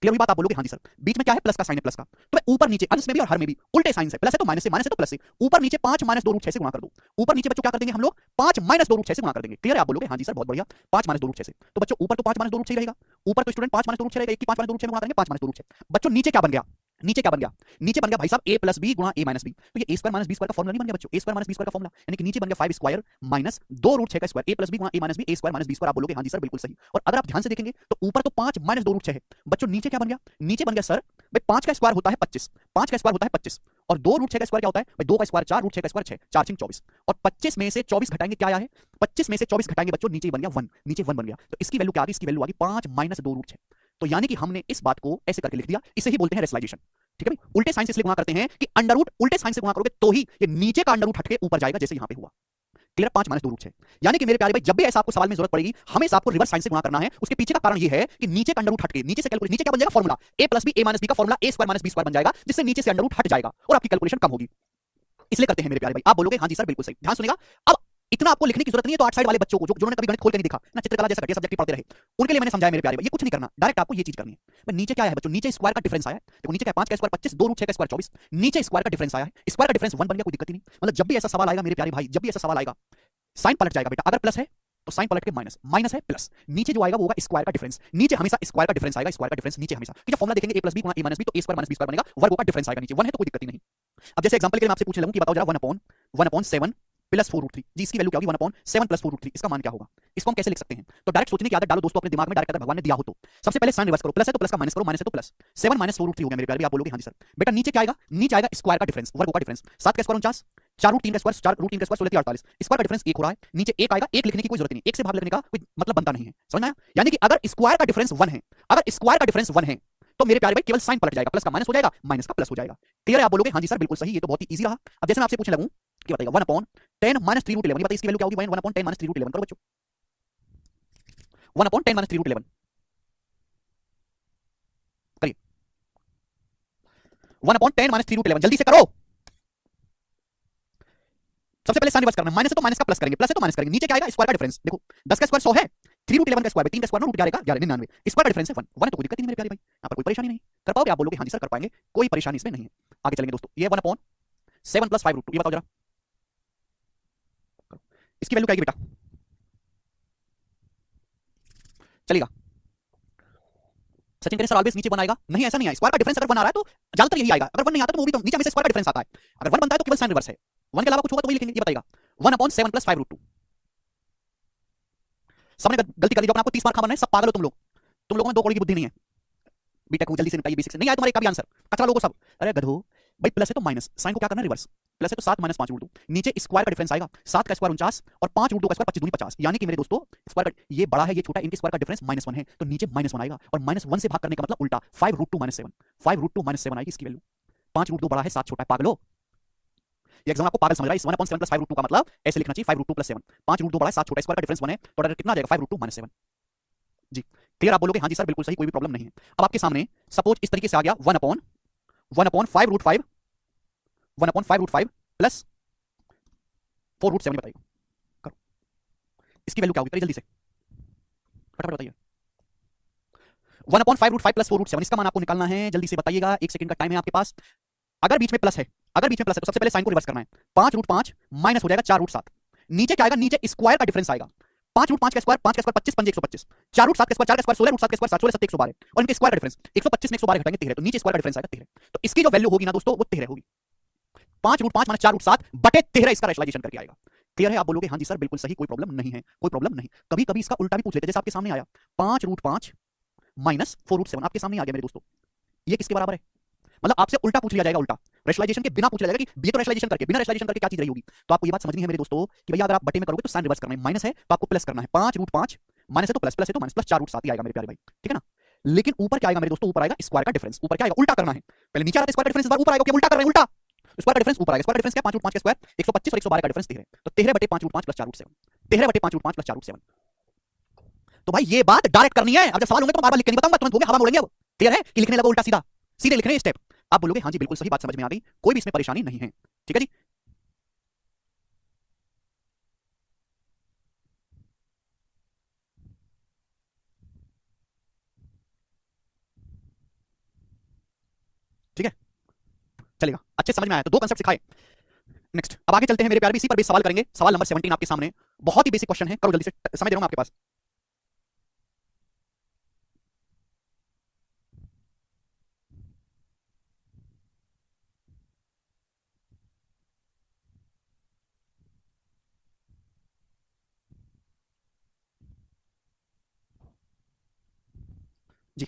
क्लियर हुई बात? आप बोलोगे हाँ जी सर। बीच में क्या है? प्लस का साइन है, प्लस का, तो मैं ऊपर नीचे अंश में भी और हर में भी उल्टे साइन से, प्लस है तो माइनस से, माइनस है तो प्लस से, ऊपर नीचे 5 माइनस 2 रूट 6 से गुणा कर दो। ऊपर नीचे बच्चों क्या कर देंगे हम लोग? 5 माइनस 2 रूट 6 से गुणा कर देंगे। क्लियर है? आप बोलोगे हाँ जी सर बहुत बढ़िया, 5 माइनस 2 रूट 6 से, तो बच्चों ऊपर तो 5 माइनस 2 रूट 6 रहेगा, ऊपर तो स्टूडेंट 5 माइनस 2 रूट 6 रहेगा, एक की 5 माइनस 2 रूट 6 में गुणा करेंगे 5 माइनस 2 रूट 6। बच्चों नीचे क्या बन गया? नीचे क्या बन गया? नीचे बन गया भाई साहब a प्लस बी गुणा a माइनस बी। तो ये a square minus b square का फॉर्मूला नहीं बन गया बच्चों, a square minus b square का फॉर्मूला, यानी कि नीचे बन गया 5 स्क्वायर माइनस 2 रूट 6 का स्क्वायर, a प्लस बी गुणा a minus b, a square minus b square. आप बोलोगे हाँ जी सर बिल्कुल सही। और अगर आप ध्यान से देखेंगे तो ऊपर तो 5 माइनस 2 रूट 6 है, बच्चों नीचे क्या बन गया? नीचे बन गया सर भाई 5 का स्क्वायर होता है 25, 5 का स्क्वायर होता है 25, और 2 रूट 6 का स्क्वायर क्या होता है भाई? 2 का स्क्वायर 4, रूट 6 का स्क्वायर 6, 4 6 24, और 25 में से 24 घटाएंगे क्या आया है? 25 में से 24 घटाएंगे बच्चों, नीचे बन गया 1, नीचे 1 बन गया, तो इसकी वैल्यू क्या आ गई? इसकी वैल्यू आ गई 5 माइनस 2 रूट 6। तो यानी कि हमने इस बात को ऐसे करके लिख दिया, इसे ही बोलते हैं रेशनलाइजेशन। ठीक है भाई, उल्टे साइन से इसलिए गुणा करते हैं कि अंडर रूट उल्टे साइन से गुणा करोगे तो ही ये नीचे का अंडर रूट हटके ऊपर जाएगा, जैसे यहां पे हुआ। क्लियर? 5 माइनस 2 रूट 6, यानी कि मेरे प्यारे भाई जब भी ऐसा आपको सवाल में जरूरत पड़ेगी, हमेशा आपको रिवर्स साइन से गुणा करना है। उसके पीछे का कारण ये है कि नीचे का अंडर रूट हटके, नीचे से कैलकुलेट, नीचे क्या बन जाएगा? Formula a plus B, a minus B का formula a square minus B square बन जाएगा, जिससे नीचे से अंडर रूट हट जाएगा और आपकी कैलकुलेशन कम होगी। इसलिए करते हैं मेरे प्यारे भाई। आप बोलोगे हाँ जी सर बिल्कुल सही। ध्यान सुनेगा, अब इतना आपको लिखने की जरूरत नहीं है, तो 8 साइड वाले बच्चों को जो जिन्होंने कभी गणित खोल के नहीं देखा ना, चित्रकला जैसा घटिया सब्जेक्ट पढ़ते रहे, उनके लिए मैंने समझाया मेरे प्यारे भाई, ये कुछ नहीं करना, डायरेक्ट आपको ये चीज करनी है। नीचे क्या है बच्चों? नीचे स्क्वायर का डिफरेंस आया है, देखो नीचे क्या है? 5 का स्क्वायर 25, 2 रूट 6 का स्क्वायर 24, नीचे स्क्वायर का डिफरेंस आया है, स्क्वायर का डिफरेंस 1 बन गया, कोई दिक्कत ही नहीं। मतलब जब भी ऐसा सवाल आएगा मेरे प्यारे भाई, जब भी ऐसा सवाल आएगा, साइन पलट जाएगा बेटा, अगर प्लस है तो साइन पलट के माइनस, माइनस है प्लस, नीचे जो आएगा वो होगा स्क्वायर का डिफरेंस, नीचे हमेशा स्क्वायर का डिफरेंस आएगा, स्क्वायर का डिफरेंस नीचे हमेशा, कि जब फॉर्मुला देखेंगे a प्लस बी गुणा a माइनस बी तो a square minus B square बनेगा, वर्गों का डिफरेंस आएगा नीचे, 1 है तो कोई दिक्कत ही नहीं। अब जैसे एग्जांपल के लिए मैं आपसे पूछने लगूं कि बताओ जरा 1/7 प्लस 4√3, जी इसकी वैल्यू क्या होगी 1/7 प्लस 4√3, इसका मान क्या होगा, इसको हम कैसे लिख सकते हैं? तो डायरेक्ट सोचने की आदत डालो दोस्तों अपने दिमाग में, डायरेक्ट अगर भगवान ने दिया हो तो सबसे पहले साइन रिवर्स करो, प्लस है तो प्लस का माइनस करो, माइनस है तो प्लस, 7 माइनस 4√3 हो गया मेरे प्यारे, आप बोलोगे हाँ जी सर। बेटा नीचे क्या आएगा, नीचे आएगा स्क्वायर का डिफरेंस, वर्गों का डिफरेंस, 7 का स्क्वायर 49, 4√3 का स्क्वायर 4√3 का स्क्वायर 16 48, स्क्वायर का डिफरेंस 1 हो रहा है, नीचे 1 आएगा, 1 लिखने की कोई जरूरत नहीं, 1 से भाग लगने का कोई मतलब बनता नहीं है, समझ में आया? यानी कि अगर स्क्वायर का डिफरेंस 1 है, अगर स्क्वायर का डिफरेंस 1 है तो मेरे प्यारे भाई केवल साइन पलट जाएगा, प्लस का माइनस हो जाएगा, माइनस का प्लस हो जाएगा। क्लियर है? आप बोलोगे हाँ जी सर बिल्कुल सही, ये तो बहुत ही इजी रहा। अब जैसे मैं आपसे पूछने लगूं कि बताइए 1/10 माइनस 3√11, ये बताइए इसकी वैल्यू क्या होगी? 1/10 माइनस 3√11 करो बच्चों, 1/10 माइनस 3√11 करिए, 1/10 माइनस 3√11 जल्दी से करो। सबसे पहले साइन रिवर्स करना है, माइनस है तो माइनस का प्लस करेंगे, प्लस है तो माइनस करेंगे, नीचे क्या आएगा स्क्वायर का डिफरेंस, देखो 10 का स्क्वायर 100 है, 3√11 का स्क्वायर 3 का स्क्वायर रूट क्या आएगा 11 99, स्क्वायर का डिफरेंस है 1 1 है तो कोई दिक्कत नहीं मेरे प्यारे भाई, यहां पर कोई परेशानी नहीं। कर पाओगे? आप बोलोगे हाँ जी सर कर पाएंगे, कोई परेशानी इसमें नहीं है। आगे चलेंगे दोस्तों, ये 1/7 प्लस 5√2, ये बताओ जरा इसकी वैल्यू क्या आएगी बेटा, चलेगा? सचिन करें सर ऑलवेज नीचे 1 आएगा, नहीं ऐसा नहीं है, स्क्वायर का डिफरेंस अगर 1 आ रहा है तो ज्यादातर यही आएगा, अगर 1 नहीं आता तो वो भी तो नीचे हमेशा स्क्वायर का डिफरेंस आता है, अगर 1 बनता है तो केवल साइन रिवर्स है, 1 के अलावा कुछ होगा तो वही लिखेंगे। ये बताएगा 1/7 प्लस 5√2, सबने गलती कर दी जो अपने आपको 30 मार्क खा बनना है, सब पागल हो तुम लोगों में 2 कौड़ी की बुद्धि नहीं है, बीटेक को जल्दी से निपटाइए, बेसिक से नहीं आया तुम्हारे एक का भी आंसर, कचरा लोगों सब, अरे गधो भाई, प्लस है तो माइनस, साइन को क्या करना है रिवर्स, प्लस है तो 7 माइनस 5√2, नीचे स्क्वायर का डिफरेंस आएगा, 7 का स्क्वायर 49 और 5√2 का स्क्वायर 25 दूनी 50, यानी कि मेरे दोस्तों स्क्वायर का ये बड़ा है ये छोटा है, इनके स्क्वायर का डिफरेंस -1 है तो नीचे -1 आएगा, और -1 से भाग करने का मतलब उल्टा 5√2 -7, 5√2 -7 आएगी इसकी वैल्यू, 5√2 बड़ा है 7 छोटा है, पागलो ये एग्जाम आपको पागल समझ रहा है, इस 1/7 प्लस 5√2 का मतलब ऐसे लिखना चाहिए 5√2 प्लस 7, 5√2 बड़ा है 7 छोटा है, स्क्वायर का डिफरेंस 1 है तो डायरेक्ट कितना आ जाएगा 5√2 -7 जी। क्लियर? आप बोलोगे हाँ जी सर बिल्कुल सही, कोई भी प्रॉब्लम नहीं है। अब आपके सामने सपोज इस तरीके से आ गया 1/5√5 1/5√5 प्लस 4√7, बताइए करो इसकी वैल्यू क्या होगी, करिए जल्दी से फटाफट बताइए। 1/5√5 प्लस 4√7 इसका मान आपको निकालना है, जल्दी से बताइएगा, 1 सेकंड का टाइम है आपके पास। अगर बीच में प्लस है, अगर बीच में प्लस है तो सबसे पहले साइन को रिवर्स करना है, 5√5 माइनस हो जाएगा 4√7, नीचे क्या आएगा, नीचे स्क्वायर का डिफरेंस आएगा, 5√5 का स्क्वायर 5 का स्क्वायर 25 5 125, 4√7 का स्क्वायर 4 का स्क्वायर 16 √7 का स्क्वायर 7 16 7 112 और इनके स्क्वायर का डिफरेंस 125 में 112 घटाएंगे 13, तो नीचे स्क्वायर का डिफरेंस आएगा 13, तो इसकी जो वैल्यू होगी ना दोस्तों वो 13 होगी, 5√5 माइनस 4√7 बटे 13 इसका रैशनलाइजेशन करके आएगा। क्लियर है? आप बोलोगे हाँ जी सर बिल्कुल सही, कोई प्रॉब्लम नहीं है, कोई प्रॉब्लम नहीं। कभी कभी इसका उल्टा भी पूछ लेते, जैसे आपके सामने आया 5√5 माइनस 4√7 आपके सामने आ गया मेरे दोस्तों, ये किसके बराबर है, मतलब आपसे उल्टा पूछ लिया जाएगा, उल्टा रैशनलाइजेशन के बिना पूछ लिया जाएगा कि ये तो रैशनलाइजेशन करके, बिना रैशनलाइजेशन करके क्या चीज रही होगी, तो आपको ये बात समझनी है मेरे दोस्तों कि भैया अगर आप बटे में करोगे तो साइन रिवर्स करना है, माइनस है तो आपको प्लस करना है, 5√5 माइनस है तो प्लस, प्लस है तो माइनस, प्लस 4√7 ही आएगा मेरे प्यारे भाई, ठीक है ना? लेकिन ऊपर क्या आएगा मेरे दोस्तों, ऊपर आएगा स्क्वायर का डिफरेंस, ऊपर क्या आएगा, उल्टा करना है, पहले नीचे आ रहा था स्क्वायर का डिफरेंस, इस बार ऊपर आएगा, क्या उल्टा कर रहे हैं, उल्टा स्क्वायर का डिफरेंस ऊपर आएगा, स्क्वायर का डिफरेंस क्या 5√5 का स्क्वायर 125 और 112 का डिफरेंस 13, तो 13 बटे 5√5 प्लस 4√7, 13 बटे 5√5 प्लस 4√7, तो भाई ये बात डायरेक्ट करनी है, अब जब सवाल होंगे तो बार बार लिख के नहीं बताऊंगा, तुरंत होंगे हवा में उड़ेंगे, अब क्लियर है कि लिखने लगो उल्टा सीधा, सीधे लिखने स्टेप, आप बोलोगे हाँ जी बिल्कुल सही, बात समझ में आ गई, कोई भी इसमें परेशानी नहीं है, ठीक है जी। ठीक है चलेगा, अच्छे समझ में आया, तो 2 कांसेप्ट सिखाए। नेक्स्ट अब आगे चलते हैं मेरे प्यारे, इसी पर भी सवाल करेंगे, सवाल नंबर 17 आपके सामने, बहुत ही बेसिक क्वेश्चन है, करो जल्दी से, समय दे रहा हूं आपके पास। जी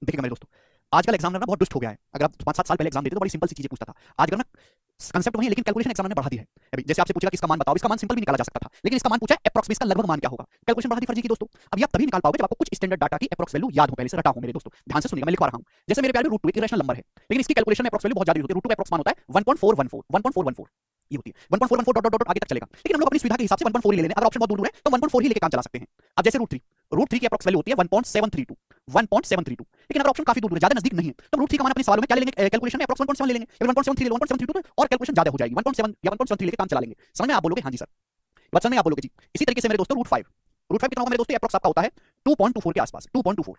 देखिएगा मेरे दोस्तों, आजकल एग्जामिनर ना बहुत दुष्ट हो गया है, अगर आप 5-7 साल पहले एग्जाम देते तो बड़ी सिंपल सी चीजें पूछता था, आजकल ना कंसेप्ट वही है लेकिन कैलकुलेशन एग्जामिनर ने बढ़ा दी है। अभी जैसे आपसे पूछेगा कि इसका मान बताओ, इसका मान सिंपल भी निकाला जा सकता था, लेकिन इसका मान पूछा है अप्रॉक्स, इसका लगभग मान क्या होगा, कैलकुलेशन बढ़ा दी फर्जी की दोस्तों। अब आप तभी निकाल पाओगे जब आपको कुछ स्टैंडर्ड डाटा की अप्रॉक्स वैल्यू याद हो, पहले से रटा हो मेरे दोस्तों, ध्यान से सुनिएगा मैं लिखवा रहा हूं, जैसे मेरे प्यारे √2 एक इरेशनल नंबर है, लेकिन इसकी कैलकुलेशन में अप्रॉक्स वैल्यू बहुत ज्यादा होती है, √2 का अप्रॉक्स मान होता है 1.414 ये होती है 1.414 डॉट डॉट आगे तक चलेगा, लेकिन हम लोग अपनी सुविधा के हिसाब से 1.4 ही ले लें, अगर ऑप्शन बहुत दूर है तो 1.4 ही लेके काम चला सकते हैं। अब जैसे √3 की अप्रॉक्स वैल्यू होती है 1.732, 1.732। लेकिन अगर ऑप्शन काफी दूर है, ज्यादा नजदीक नहीं है, तो रूट 3 का मान अपने सवालों में क्या ले लेंगे, कैलकुलेशन में अप्रॉक्स 1.7 ले लेंगे, या 1.73 ले लो, 1.732 तो और कैलकुलेशन ज्यादा हो जाएगी, 1.7 या 1.73 लेके काम चला लेंगे। समझ में आप बोलोगे हाँ जी सर, बात समझ में आप बोलोगे जी। इसी तरीके से मेरे दोस्तों रूट 5 कितना होगा मेरे दोस्तों, अप्रॉक्स आपका होता है 2.24 के आसपास, 2.24,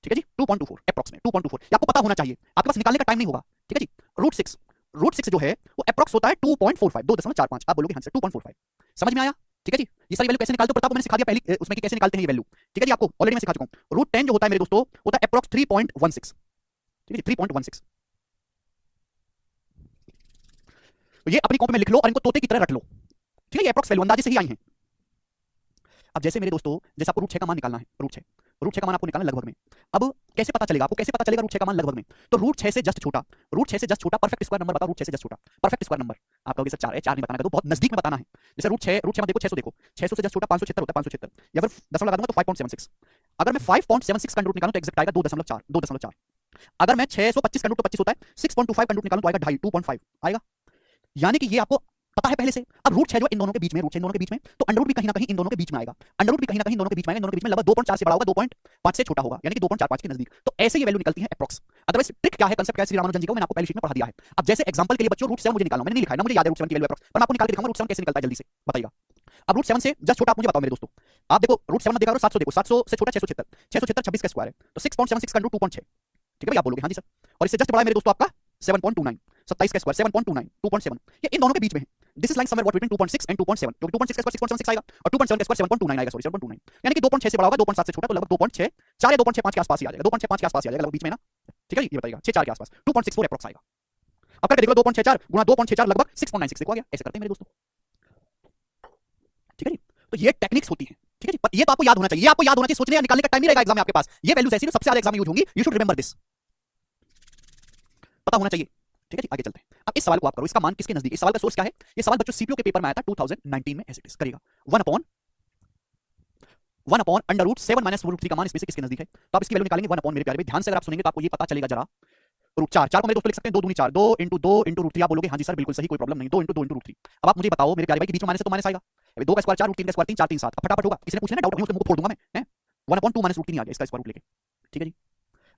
ठीक है जी, 2.24 अप्रॉक्स में 2.24, ये आपको पता होना चाहिए, आपके पास निकालने का टाइम नहीं होगा, ठीक है जी। रूट 6 जो है वो अप्रॉक्स होता है 2.45, 2.45, आप बोलोगे हाँ सर 2.45। समझ में आया, ठीक है जी। ये सारी वैल्यू कैसे निकालते हो प्रताप, मैंने सिखा दिया पहले उसमें कि कैसे निकालते हैं ये वैल्यू, ठीक है जी, आपको ऑलरेडी मैं सिखा चुका हूं। रूट 10 जो होता है मेरे दोस्तों होता है अप्रॉक्स 3.16, ठीक है 3.16। तो ये अपनी कॉपी में लिख लो और इनको तोते की तरह रख लो, ठीक है, ये अप्रॉक्स वैल्यू अंदाजे से ही आई हैं। अब जैसे मेरे दोस्तों, जैसे आपको रूट 6 का मान निकालना है, रूट 6 का मान आपको निकालना लगभग में। अब कैसे पता चलेगा आपको, कैसे पता चलेगा रूट 6 का मान लगभग में, तो रूट 6 से जस्ट छोटा, परफेक्ट स्क्वायर नंबर बताओ, रूट 6 से जस्ट छोटा परफेक्ट स्क्वायर नंबर। आप कहोगे सर 4 है, 4 नहीं बताना, तो बहुत नजदीक में बताना है। जैसे रूट 6 में देखो 600, देखो 600 से जस्ट छोटा 576 होता है, 576, या फिर दशमलव लगा दूंगा तो 5.76। अगर मैं 5.76 का रूट निकालूं तो एग्जैक्ट आएगा 2.4। अगर मैं 625 का रूट तो 25 होता है, 6.25 का रूट निकालूं तो आएगा 2.5, 2.5 आएगा। यानी कि ये आपको पता है पहले से। अब रूट 6 जो इन दोनों के बीच में, तो अंडर रूट भी कहीं ना कहीं इन दोनों के बीच में आएगा, अंडर रूट भी कहीं ना कहीं इन दोनों के बीच में आएगा, इन दोनों के बीच में लगभग 2.4 से बड़ा होगा, 2.5 से छोटा होगा, यानी कि 2.45 के नजदीक। तो ऐसे ये वैल्यू निकलती है अप्रॉक्स। अदरवाइज ट्रिक क्या है, कंसेप्ट क्या है, श्री रामानुजन जी को मैंने आपको पहली शीट में पढ़ा दिया है। अब जैसे एग्जांपल के लिए बच्चों रूट 7 मुझे निकालना, मैंने नहीं लिखा है ना, मुझे याद है रूट 7 की वैल्यू अप्रॉक्स, पर मैं आपको निकाल के दिखाऊंगा रूट 7 कैसे निकलता है, जल्दी से बताइएगा। अब रूट 7 से जस्ट छोटा आप मुझे बताओ मेरे दोस्तों, आप देखो रूट 7 देखा, 700 देखो, 700 से छोटा 676, 26 का स्क्वायर है, तो 6.76 का रूट 2.6, ठीक है भाई, आप बोलोगे हाँ जी सर। और इससे जस्ट बड़ा है मेरे दोस्तों आपका 7.29, 27 का स्क्वायर 7.29, 2.7, ये इन दोनों के बीच में है। This is like somewhere between 2.6 and 2.7, क्योंकि 2.6 का स्क्वायर 6.76 आएगा और 2.7 का स्क्वायर 7.29 आएगा, सॉरी 7.29, यानी कि 2.6 से बड़ा होगा, 2.7 से छोटा, तो लगभग 2.6 4 या 2.65 के आसपास ही आ जाएगा, 2.65 के आसपास ही आ जाएगा लगभग बीच में ना, ठीक है, ये बताइएगा 6 4 के आसपास 2.64 अप्रॉक्स आएगा। अब करके देख लो 2.64 गुणा 2.64 लगभग 6.96 देखो आ गया, ऐसे करते हैं मेरे दोस्तों, ठीक है जी। तो ये टेक्निक्स होती हैं, ठीक है जी, पर ये तो आपको याद होना चाहिए, ये आपको याद होना चाहिए, सोचने या निकालने का टाइम नहीं रहेगा एग्जाम में आपके पास। ये वैल्यूज ऐसी जो सबसे ज्यादा एग्जाम में यूज होंगी, यू शुड रिमेंबर दिस, पता होना चाहिए, ठीक है जी। आगे चलते हैं, अब इस सवाल को आप करो, इसका मान किसके नजदीक, इस सवाल का सोर्स क्या है, ये सवाल बच्चों सीपीओ के पेपर में आया था 2019 में, ऐसे करिएगा 1 upon under root 7 minus root 3 का मान इसमें से किसके नजदीक है, तो आप इसकी वैल्यू निकालेंगे 1 अपॉन, मेरे प्यारे भाई ध्यान से अगर आप सुनेंगे तो आपको ये पता चलेगा जरा, रूट 4 को मेरे दोस्तों लिख सकते हैं 2 दूनी 4, 2 इंटू रूट 3, आप बोलोगे हाँ जी सर बिल्कुल सही, कोई प्रॉब्लम नहीं, 2 इंटू रूट 3। अब आप मुझे बताओ मेरे प्यारे भाई, के बीच में माइनस है तो माइनस आएगा, अभी 2 का स्क्वायर 4, रूट 3 का स्क्वायर 3, 4 3 7, फटाफट होगा, किसी ने पूछना ना डाउट, मुझे मुंह फोड़ दूंगा मैं, 1 अपॉन 2 माइनस रूट 3 आ गया इसका स्क्वायर रूट लेके, ठीक है जी।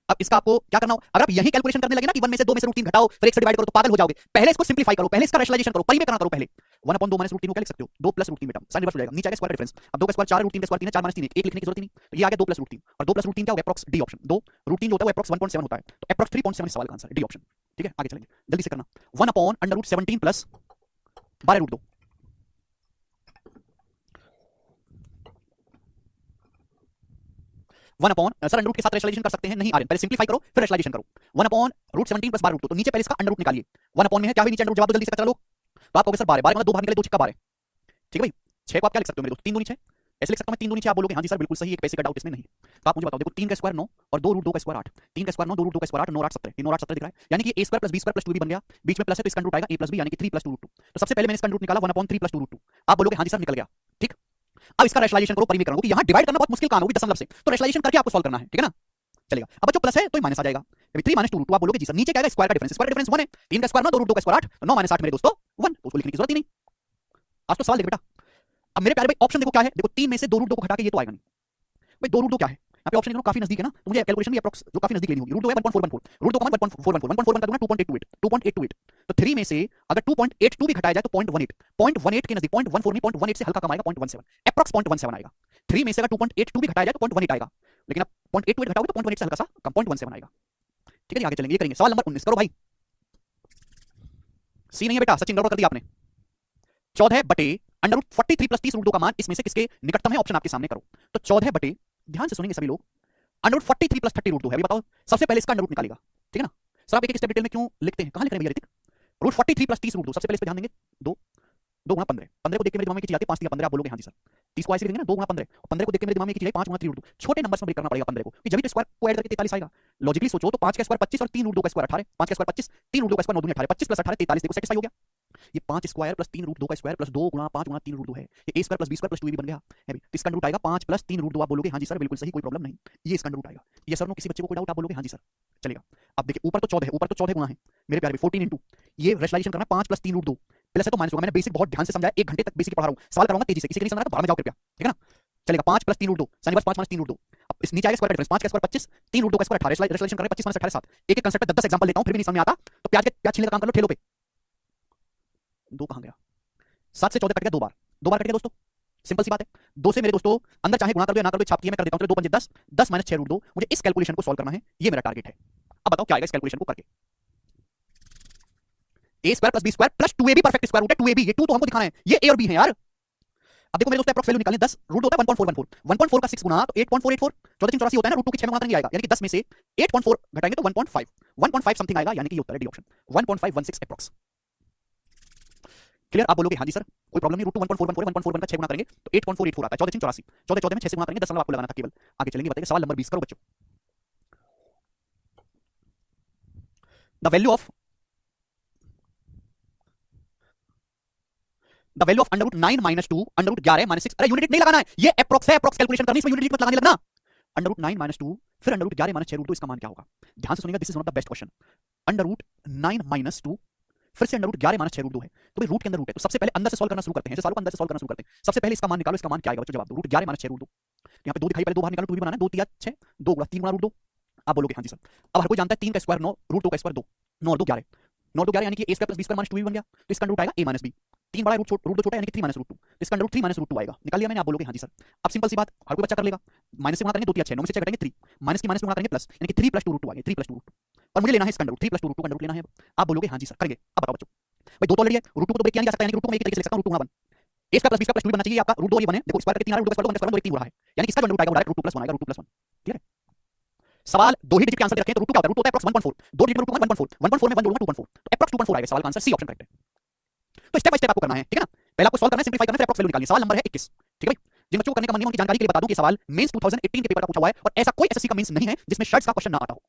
अब इसका आपको क्या करना हो, अगर आप यही कैलकुलेशन करने लगे ना कि 1 में से 2 में से रूट 3 घटाओ फिर 1 से डिवाइड करो तो पागल हो जाओगे, पहले इसको सिंपलीफाई करो, पहले इसका रैशनलाइजेशन करो, परिमेय करना करो पहले। 1 अपॉन 2 माइनस रूट 3 को क्या लिख सकते हो, 2 प्लस रूट 3 बेटा, साइन रिवर्स हो जाएगा, नीचे आएगा स्क्वायर डिफरेंस, अब 2 का स्क्वायर 4 रूट 3 का स्क्वायर 3 है, 4 माइनस 3 1 लिखने की जरूरत ही नहीं, तो ये आ गया 2 प्लस रूट 3, और 2 प्लस रूट 3 क्या होगा अप्रॉक्स, डी ऑप्शन, 2 रूट 3 जो होता है वो अप्रॉक्स 1.7 होता है, तो अप्रॉक्स 3.7 सवाल का आंसर है, डी ऑप्शन, ठीक है। आगे चलेंगे, जल्दी से करना, 1 upon under root 17 plus 12 root 2, 1 upon sir under root के साथ रैशनलाइजेशन कर सकते हैं, नहीं आ रहे, पहले सिंपलीफाई करो फिर रैशनलाइजेशन करो, 1 अपॉन रूट 17 प्लस 12 रूट 2, तो नीचे पहले इसका अंडर रूट निकालिए, 1 अपॉन में है क्या, भी नीचे अंडर रूट, जवाब दो जल्दी से पता लो, तो आप कहोगे सर 12 मतलब 2 बाहर निकले 2 6 12, ठीक है भाई। 6 को आप क्या लिख सकते हो मेरे दोस्त, 3 दूनी 6, ऐसे लिख सकता हूं मैं 3 दूनी 6, आप बोलोगे हाँ जी सर बिल्कुल सही, एक पैसे का डाउट इसमें नहीं। तो आप मुझे बताओ, देखो 3 का स्क्वायर 9 और 2 रूट 2 का स्क्वायर 8, 3 का स्क्वायर 9 2 रूट 2 का स्क्वायर 8, 9 8 17, 9 8 17 दिख रहा है, यानी कि a square plus b square plus 2b बन गया, बीच में प्लस है तो इसका रूट आएगा a प्लस b, यानी कि 3 प्लस 2 रूट 2। तो सबसे पहले मैंने इसका रूट निकाला 1 अपॉन 3 प्लस 2 रूट 2, आप बोलोगे हाँ जी सर निकल गया, ठीक। अब इसका रैशनलाइजेशन करो, परिमेय करो, क्योंकि यहां डिवाइड करना बहुत मुश्किल काम होगी दशमलव से, तो रैशनलाइजेशन करके आपको सॉल्व करना है, ठीक है ना, चलेगा। अब बच्चों प्लस है तो माइनस आ जाएगा, अभी 3 माइनस 2 रूट 2, आप बोलोगे जी सर नीचे क्या आएगा, स्क्वायर का डिफरेंस, स्क्वायर डिफरेंस 1 है, 3 का स्क्वायर 9 2 रूट 2 का स्क्वायर 8, तो 9 माइनस 8 मेरे दोस्तों 1, तो उसको लिखने की जरूरत ही नहीं। आज तो सवाल देख बेटा, अब मेरे प्यारे भाई ऑप्शन देखो क्या है, देखो 3 में से 2 रूट 2 को घटा के ये तो आएगा नहीं भाई, 2 रूट 2 क्या है, यहाँ पे ऑप्शन देखो काफी नजदीक है ना, तो मुझे कैलकुलेशन भी अप्रॉक्स जो काफी नजदीक लेनी होगी, रूट 2 है 1.414, रूट 2 का मान 1.414, 1.4 का दूंगा 2.828, तो 3 में से अगर 2.82 भी घटाया जाए तो 0.18 के नजदीक, 0.14 नहीं 0.18 से हल्का कम आएगा, 0.17 अप्रॉक्स 0.17 आएगा। 3 में से अगर 2.82 भी घटाया जाए तो 0.18 आएगा, लेकिन अब 0.88 घटाओगे तो 0.18 से हल्का सा कम 0.17 आएगा, ठीक है। आगे चलेंगे, ये करेंगे सवाल नंबर 19 करो भाई, सी नहीं है बेटा, सचिन गड़बड़ कर दिया आपने, 14 बटे अंडर रूट 43 प्लस 30 रूट 2 का मान इसमें से किसके निकटतम है, ऑप्शन आपके सामने करो, तो 14 बटे, ध्यान से सुनेंगे सभी लोग, अंडर रूट 43 प्लस 30 रूट 2 है, अभी बताओ सबसे पहले इसका अंडर रूट निकालेगा, ठीक है ना। सर आप एक स्टेप डिटेल में क्यों लिखते हैं, कहां लिख रहे हैं भैया ऋतिक, रूट 43 प्लस 30 रूट 2, सबसे पहले इस पे ध्यान देंगे, 2 2 गुणा 15, 15 को देख के मेरे दिमाग में की चीज आती है 5 3 15, आप बोलोगे हाँ जी सर 30 को ऐसे लिखेंगे ना 2 गुणा 15, और 15 को देख के मेरे दिमाग में की चीज आई 5 गुणा 3 रूट 2, छोटे नंबर से ब्रेक करना पड़ेगा 15 को, कि जब भी स्क्वायर को ऐड करके 43 आएगा, लॉजिकली सोचो तो 5 का स्क्वायर 25 और 3 रूट 2 का स्क्वायर 18, 5 का स्क्वायर 25, 3 रूट 2 का स्क्वायर 9 दूनी 18, 25 प्लस 18 43, देखो सेटिस्फाई हो गया। ये 5 स्क्वायर प्लस 3 रूट 2 का स्क्वायर प्लस 2 गुणा 5 गुणा 3 रूट 2 है, ये a square plus b square plus 2b बन गया है, तो इसका रूट आएगा 5 प्लस 3 रूट 2, आप बोलोगे हाँ जी सर बिल्कुल सही, कोई प्रॉब्लम नहीं, ये इसका रूट आएगा, ये सर नो किसी बच्चे को कोई डाउट, आप बोलोगे हाँ जी सर चलेगा। अब देखिए ऊपर तो 14 है, ऊपर तो 14 गुणा है मेरे प्यारे 14 इंटू, ये रैशनलाइजेशन करना 5 प्लस 3 रूट 2 प्लस है तो माइनस होगा, मैंने बेसिक बहुत ध्यान से समझाया, 1 घंटे तक बेसिक पढ़ा रहा हूं, सवाल कराऊंगा तेजी से, किसी के नहीं समझ रहा तो बाहर में जाओ कृपया, ठीक है ना। चलेगा 5 plus 3 root 2, sine inverse 5 minus 3 root 2, अब इस नीचे आएगा स्क्वायर का डिफरेंस, 5 का स्क्वायर 25, 3 रूट 2 का स्क्वायर 18, रिलेशन कर रहे हैं 25 18 7। एक एक कंसेप्ट पे 10 एग्जांपल लेता हूं, फिर भी नहीं समझ में आता तो प्याज छीलने का काम कर लो ठेलों पे। दो कहां गया, 7 से 14 कट गया, दो बार कट गया दोस्तों, सिंपल सी बात है। 2 से मेरे दोस्तों अंदर चाहे गुणा कर दो या ना कर दो, छाप किया मैं कर देता हूं, 2 पंजे 10, 10 माइनस 6 रूट 2, मुझे इस कैलकुलेशन को सॉल्व करना है, ये मेरा टारगेट है। अब बताओ क्या आएगा इस कैलकुलेशन को करके। A square plus B square plus 2ab perfect square root है 2ab, ये 2 तो हमको दिखाना है, ये ए और बी है यार। अब देखो मेरे दोस्तों एप्रोक्स वैल्यू निकालनी, 10 रूट होता है 1.414, 1.4 का 6 गुना तो 8.484, 14 3 84 होता है ना, रूट 2 की 6 में गुणा करेंगे आएगा, यानी कि 10 में से 8.4 घटाएंगे तो 1.5 समथिंग आएगा, यानी कि ये उत्तर है डी ऑप्शन 1.516 एप्रोक्स। क्लियर? आप बोलोगे हां जी सर कोई प्रॉब्लम नहीं, रूट 2 1.414 1.41 का 6 गुना करेंगे तो 8.484 आता है, 14 3 84, 14 14 में 6 से गुणा करेंगे 10 नंबर आपको लगाना था केवल। आगे चलेंगे, बताइए सवाल नंबर 20 करो बच्चों। The value of under root 9 minus 2 under root 11 minus 6, अरे यूनिट नहीं लगाना है, ये एप्रोक्स है, एप्रोक्स कैलकुलेशन करनी, इसमें यूनिट मत लगाने लगना। अंडर रूट 9 माइनस 2 फिर अंडर रूट 11 माइनस 6 रूट 2, इसका मान क्या होगा? ध्यान से सुनिएगा, this is one of the best question. Under root 9 minus 2 फिर से अंडर रूट 11 माइनस 6 रूट 2 है, तो भाई रूट के अंदर रूट है, तो सबसे पहले अंदर से सॉल्व करना शुरू करते हैं, सवाल को अंदर से सॉल्व करना शुरू करते हैं। सबसे पहले इसका मान निकालो, इसका मान क्या आएगा बच्चों, जवाब दो, रूट 11 माइनस 6 रूट 2। यहाँ पे 2 दिखाई, पहले 2 बाहर निकालो, 2 भी बनाना है, 2 3 6, 2 गुणा 3 गुणा रूट 2। आप बोलोगे हाँ जी सर, अब हर कोई जानता है 3 का स्क्वायर 9, रूट 2 का स्क्वायर 2, 9 और 2 11, 9 और 2 11 यानी कि a square plus b square minus 2 भी बन गया, तो इसका रूट आएगा a माइनस b, 3 बड़ा रूट 2 छोटा यानी कि 3 माइनस रूट 2, तो इसका रूट 3 माइनस रूट 2 आएगा, निकाल लिया मैंने। आप बोलोगे हाँ जी सर, अब सिंपल सी बात हर कोई बच्चा कर लेगा, माइनस से गुणा करेंगे 2 3 6, 9 में से 6 घटाएंगे 3, माइनस की माइनस में गुणा करेंगे प्लस, यानी कि 3 प्लस 2 रूट 2 आ गया, 3 प्लस 2 रूट 2, और मुझे लेना है इसका रूट 3 प्लस 2 रूट 2 का रूट लेना है। आप बोलोगे हाँ जी सर करेंगे। अब बताओ बच्चों, भाई 2 तो ऑलरेडी है, रूट 2 को तो ब्रेक किया नहीं जा सकता, यानी कि रूट 2 को मैं एक तरीके से लिख सकता हूं, रूट 2 गुणा 1, a square plus b square plus 2 बनना चाहिए आपका, रूट 2 ये बने, देखो स्क्वायर करके 3 आ रहा है, रूट स्क्वायर 1 स्क्वायर 2 1 3 हो रहा है, यानी कि इसका जो रूट आएगा वो डायरेक्ट रूट 2 प्लस 1 आएगा, रूट 2 प्लस 1। क्लियर है? सवाल दो ही डिजिट के आंसर दे रखे हैं, तो रूट 2 क्या होता है, रूट होता है एप्रोक्स 1.4, दो डिजिट में रूट 1.4, 1.4 में 1 जोड़ूंगा 2.4, तो एप्रोक्स 2.4 आएगा, सवाल का आंसर सी ऑप्शन करेक्ट है। तो स्टेप बाय स्टेप आपको करना है, ठीक है ना? पहले आपको सॉल्व करना है, सिंपलीफाई करना है, फिर एप्रोक्स वैल्यू निकालनी है। सवाल नंबर है 21, ठीक है भाई? जिन बच्चों को करने का मन नहीं, उनकी जानकारी के लिए बता दूं कि सवाल मेंस 2018 के पेपर का पूछा हुआ है, और ऐसा कोई एसएससी का मेंस नहीं है जिसमें शर्ट्स का क्वेश्चन ना आता हो,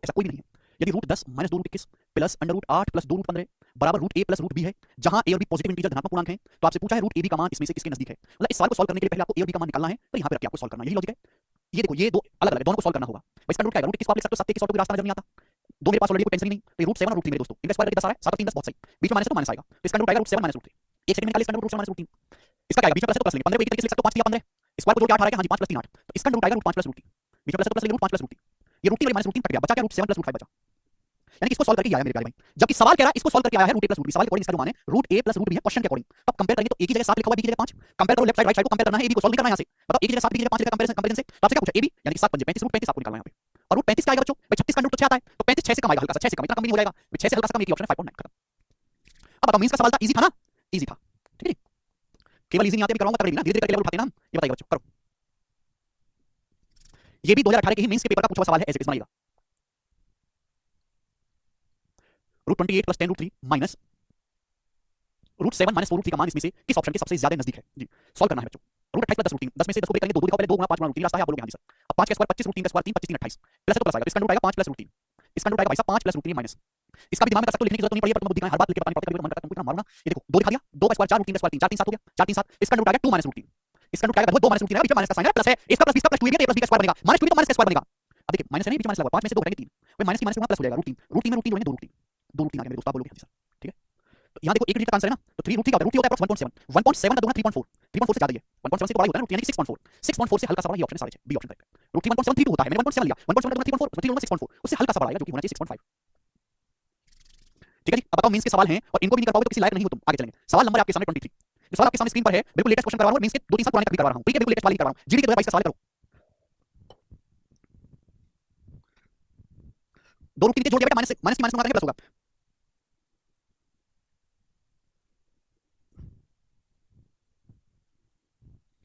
ऐसा कोई भी नहीं है। यदि root 10 minus 2 root 21 plus under root 8 plus 2 root 15 बराबर root a plus root b है, जहां a और b पॉजिटिव इंटीजर धनात्मक पूर्णांक हैं, तो आपसे पूछा है रूट ab का मान इसमें से किसके नजदीक है। मतलब इस सवाल को सॉल्व करने के लिए पहले आपको a और b का मान निकालना है, तो यहां पे रख के आपको सॉल्व करना है, यही लॉजिक है। ये देखो ये दो अलग अलग है, दोनों को सॉल्व करना होगा। भाई इसका रूट क्या है, रूट किस आप लिख सकते हो, 7 के सॉल्व कोई रास्ता नजर नहीं आता, दो मेरे पास ऑलरेडी कोई टेंशन ही नहीं, तो रूट 7 और रूट 3 मेरे दोस्तों, इनका स्क्वायर करके 10 आ रहा है, 7 और 3 10 बहुत सही, बीच में माइनस है तो माइनस आएगा, तो इसका रूट आएगा रूट 7 माइनस रूट 3, एक सेकंड निकालिए इसका रूट 7 माइनस रूट 3, इसका क्या आएगा, बीच में प्लस है तो प्लस लेंगे, 15 को एक तरीके से लिख सकते हो, 5 3 15, स्क्वायर को जोड़ के 8 आ रहा है, हां जी 5 प्लस 3 8, तो इसका रूट आएगा रूट 5 प्लस रूट 3, बीच में प्लस है तो प्लस लेंगे, रूट 5 प्लस रूट 3, ये रूट 3 माइनस रूट 3 कट गया, बचा क्या, रूट 7 प्लस रूट 5 बचा, यानी कि इसको सॉल्व करके आया मेरे प्यारे भाई। जबकि सवाल कह रहा है इसको सॉल्व करके आया है root a plus root b, सवाल के अकॉर्डिंग इसका जो मान है root a plus root b है क्वेश्चन के अकॉर्डिंग, तो अब कंपेयर करेंगे तो a की जगह 7 लिखा हुआ है, b की जगह 5, कंपेयर करो लेफ्ट साइड राइट साइड को कंपेयर करना है, a b को सॉल्व नहीं करना है यहां से, बताओ a की जगह 7 b की जगह 5 लिखा कंपैरिजन कंपैरिजन से, तो आपसे क्या पूछा a b यानी कि 7 5 35 रूट 35 आपको निकालना है यहां पे, और रूट 35 का आएगा बच्चों, भाई 36 का रूट तो 6 आता है, तो 35 6 से कम आएगा, हल्का सा 6 से कम, इतना कम भी नहीं हो जाएगा, 6 से हल्का सा कम, एक ही ऑप्शन है 5.9 खत्म। अब बताओ मींस का सवाल था, इजी था ना, इजी था, ठीक है? केवल इजी नहीं आते भी कराऊंगा, तगड़ी ना, धीरे धीरे करके लेवल उठाते ना हम, ये बताइए बच्चों करो। ये भी 2018 के ही मींस के पेपर का पूछा हुआ सवाल है, ऐसे इस बनाइएगा, root 28 plus 10 root 3 minus root 7 minus 4 root 3 का मान इसमें से किस ऑप्शन के सबसे ज्यादा नजदीक है जी, सॉल्व करना है बच्चों। रूट 28 प्लस 10 रूट 3, 10 में से 10 को ब्रेक करेंगे, 2 दिखाओ पहले, 2 गुणा 5 गुणा रूट 3 रास्ता है, आप बोलोगे हां जी सर। अब 5 का स्क्वायर 25 रूट 3 का स्क्वायर 3 25 3 28 प्लस है तो प्लस आएगा, इसका रूट आएगा 5 प्लस रूट 3, इसका रूट आएगा भाई साहब 5 प्लस रूट 3 माइनस, इसका भी दिमाग में कर सकते हो, लिखने की जरूरत नहीं पड़ी है, पर तुम्हें बुद्धि का हर बात लिख के पता नहीं पड़ता, मन करता है तुमको इतना मारूंगा। ये देखो 2 दिखा दिया, 2 का स्क्वायर 4 रूट 3 का स्क्वायर 3 4 3 7 हो गया, 4 3 7, इसका रूट आएगा 2 माइनस रूट 3, इसका रूट आएगा 2 माइनस रूट 3 है, बीच में माइनस का साइन है, प्लस है, इसका प्लस 20 का प्लस 2 है, a प्लस b का स्क्वायर बनेगा, माइनस 2 तो माइनस का स्क्वायर बनेगा। अब देखिए माइनस है नहीं, बीच में माइनस लगा, 5 में से 2 घटाएंगे 3, भाई माइनस की माइनस प्लस हो जाएगा रूट 3, रूट 3 में रूट 3 जोड़ेंगे 2 रूट 3, 2 रूट 3 आ गया मेरे दोस्त, आप बोलोगे हां जी सर, ठीक है? तो यहां देखो एक डिजिट का आंसर है ना, तो 3 रूट 3 का होता है, रूट 3 होता है अप्रॉक्स 1.7, 1.7 का दोगुना 3.4, 3.4 से ज्यादा ही है, 1.7 से तो बड़ा होता है ना, यानी कि 6.4, 6.4 से हल्का सा बड़ा, ये ऑप्शन है 6, बी ऑप्शन करेक्ट है। रूट 3 1.732 होता है, मैंने 1.7 लिया, 1.7 का दोगुना 3.4, 3 होगा 6.4, उससे हल्का सा बड़ा आएगा जो कि होना चाहिए 6.5। ठीक है जी, अब बताओ मींस के सवाल हैं और इनको भी नहीं कर पाओगे तो किसी लायक नहीं हो तुम। आगे चलेंगे, सवाल नंबर आपके सामने 23, जो सवाल आपके सामने स्क्रीन पर है, बिल्कुल लेटेस्ट क्वेश्चन करवा रहा हूं, मींस के 2 3 साल पुराने तक भी करवा रहा हूं, ठीक है? बिल्कुल लेटेस्ट वाली करवा रहा हूं, जीडी के 2022 का सवाल करो। 2 रूट 3 के जोड़ दिया बेटा, माइनस की माइनस में प्लस होगा,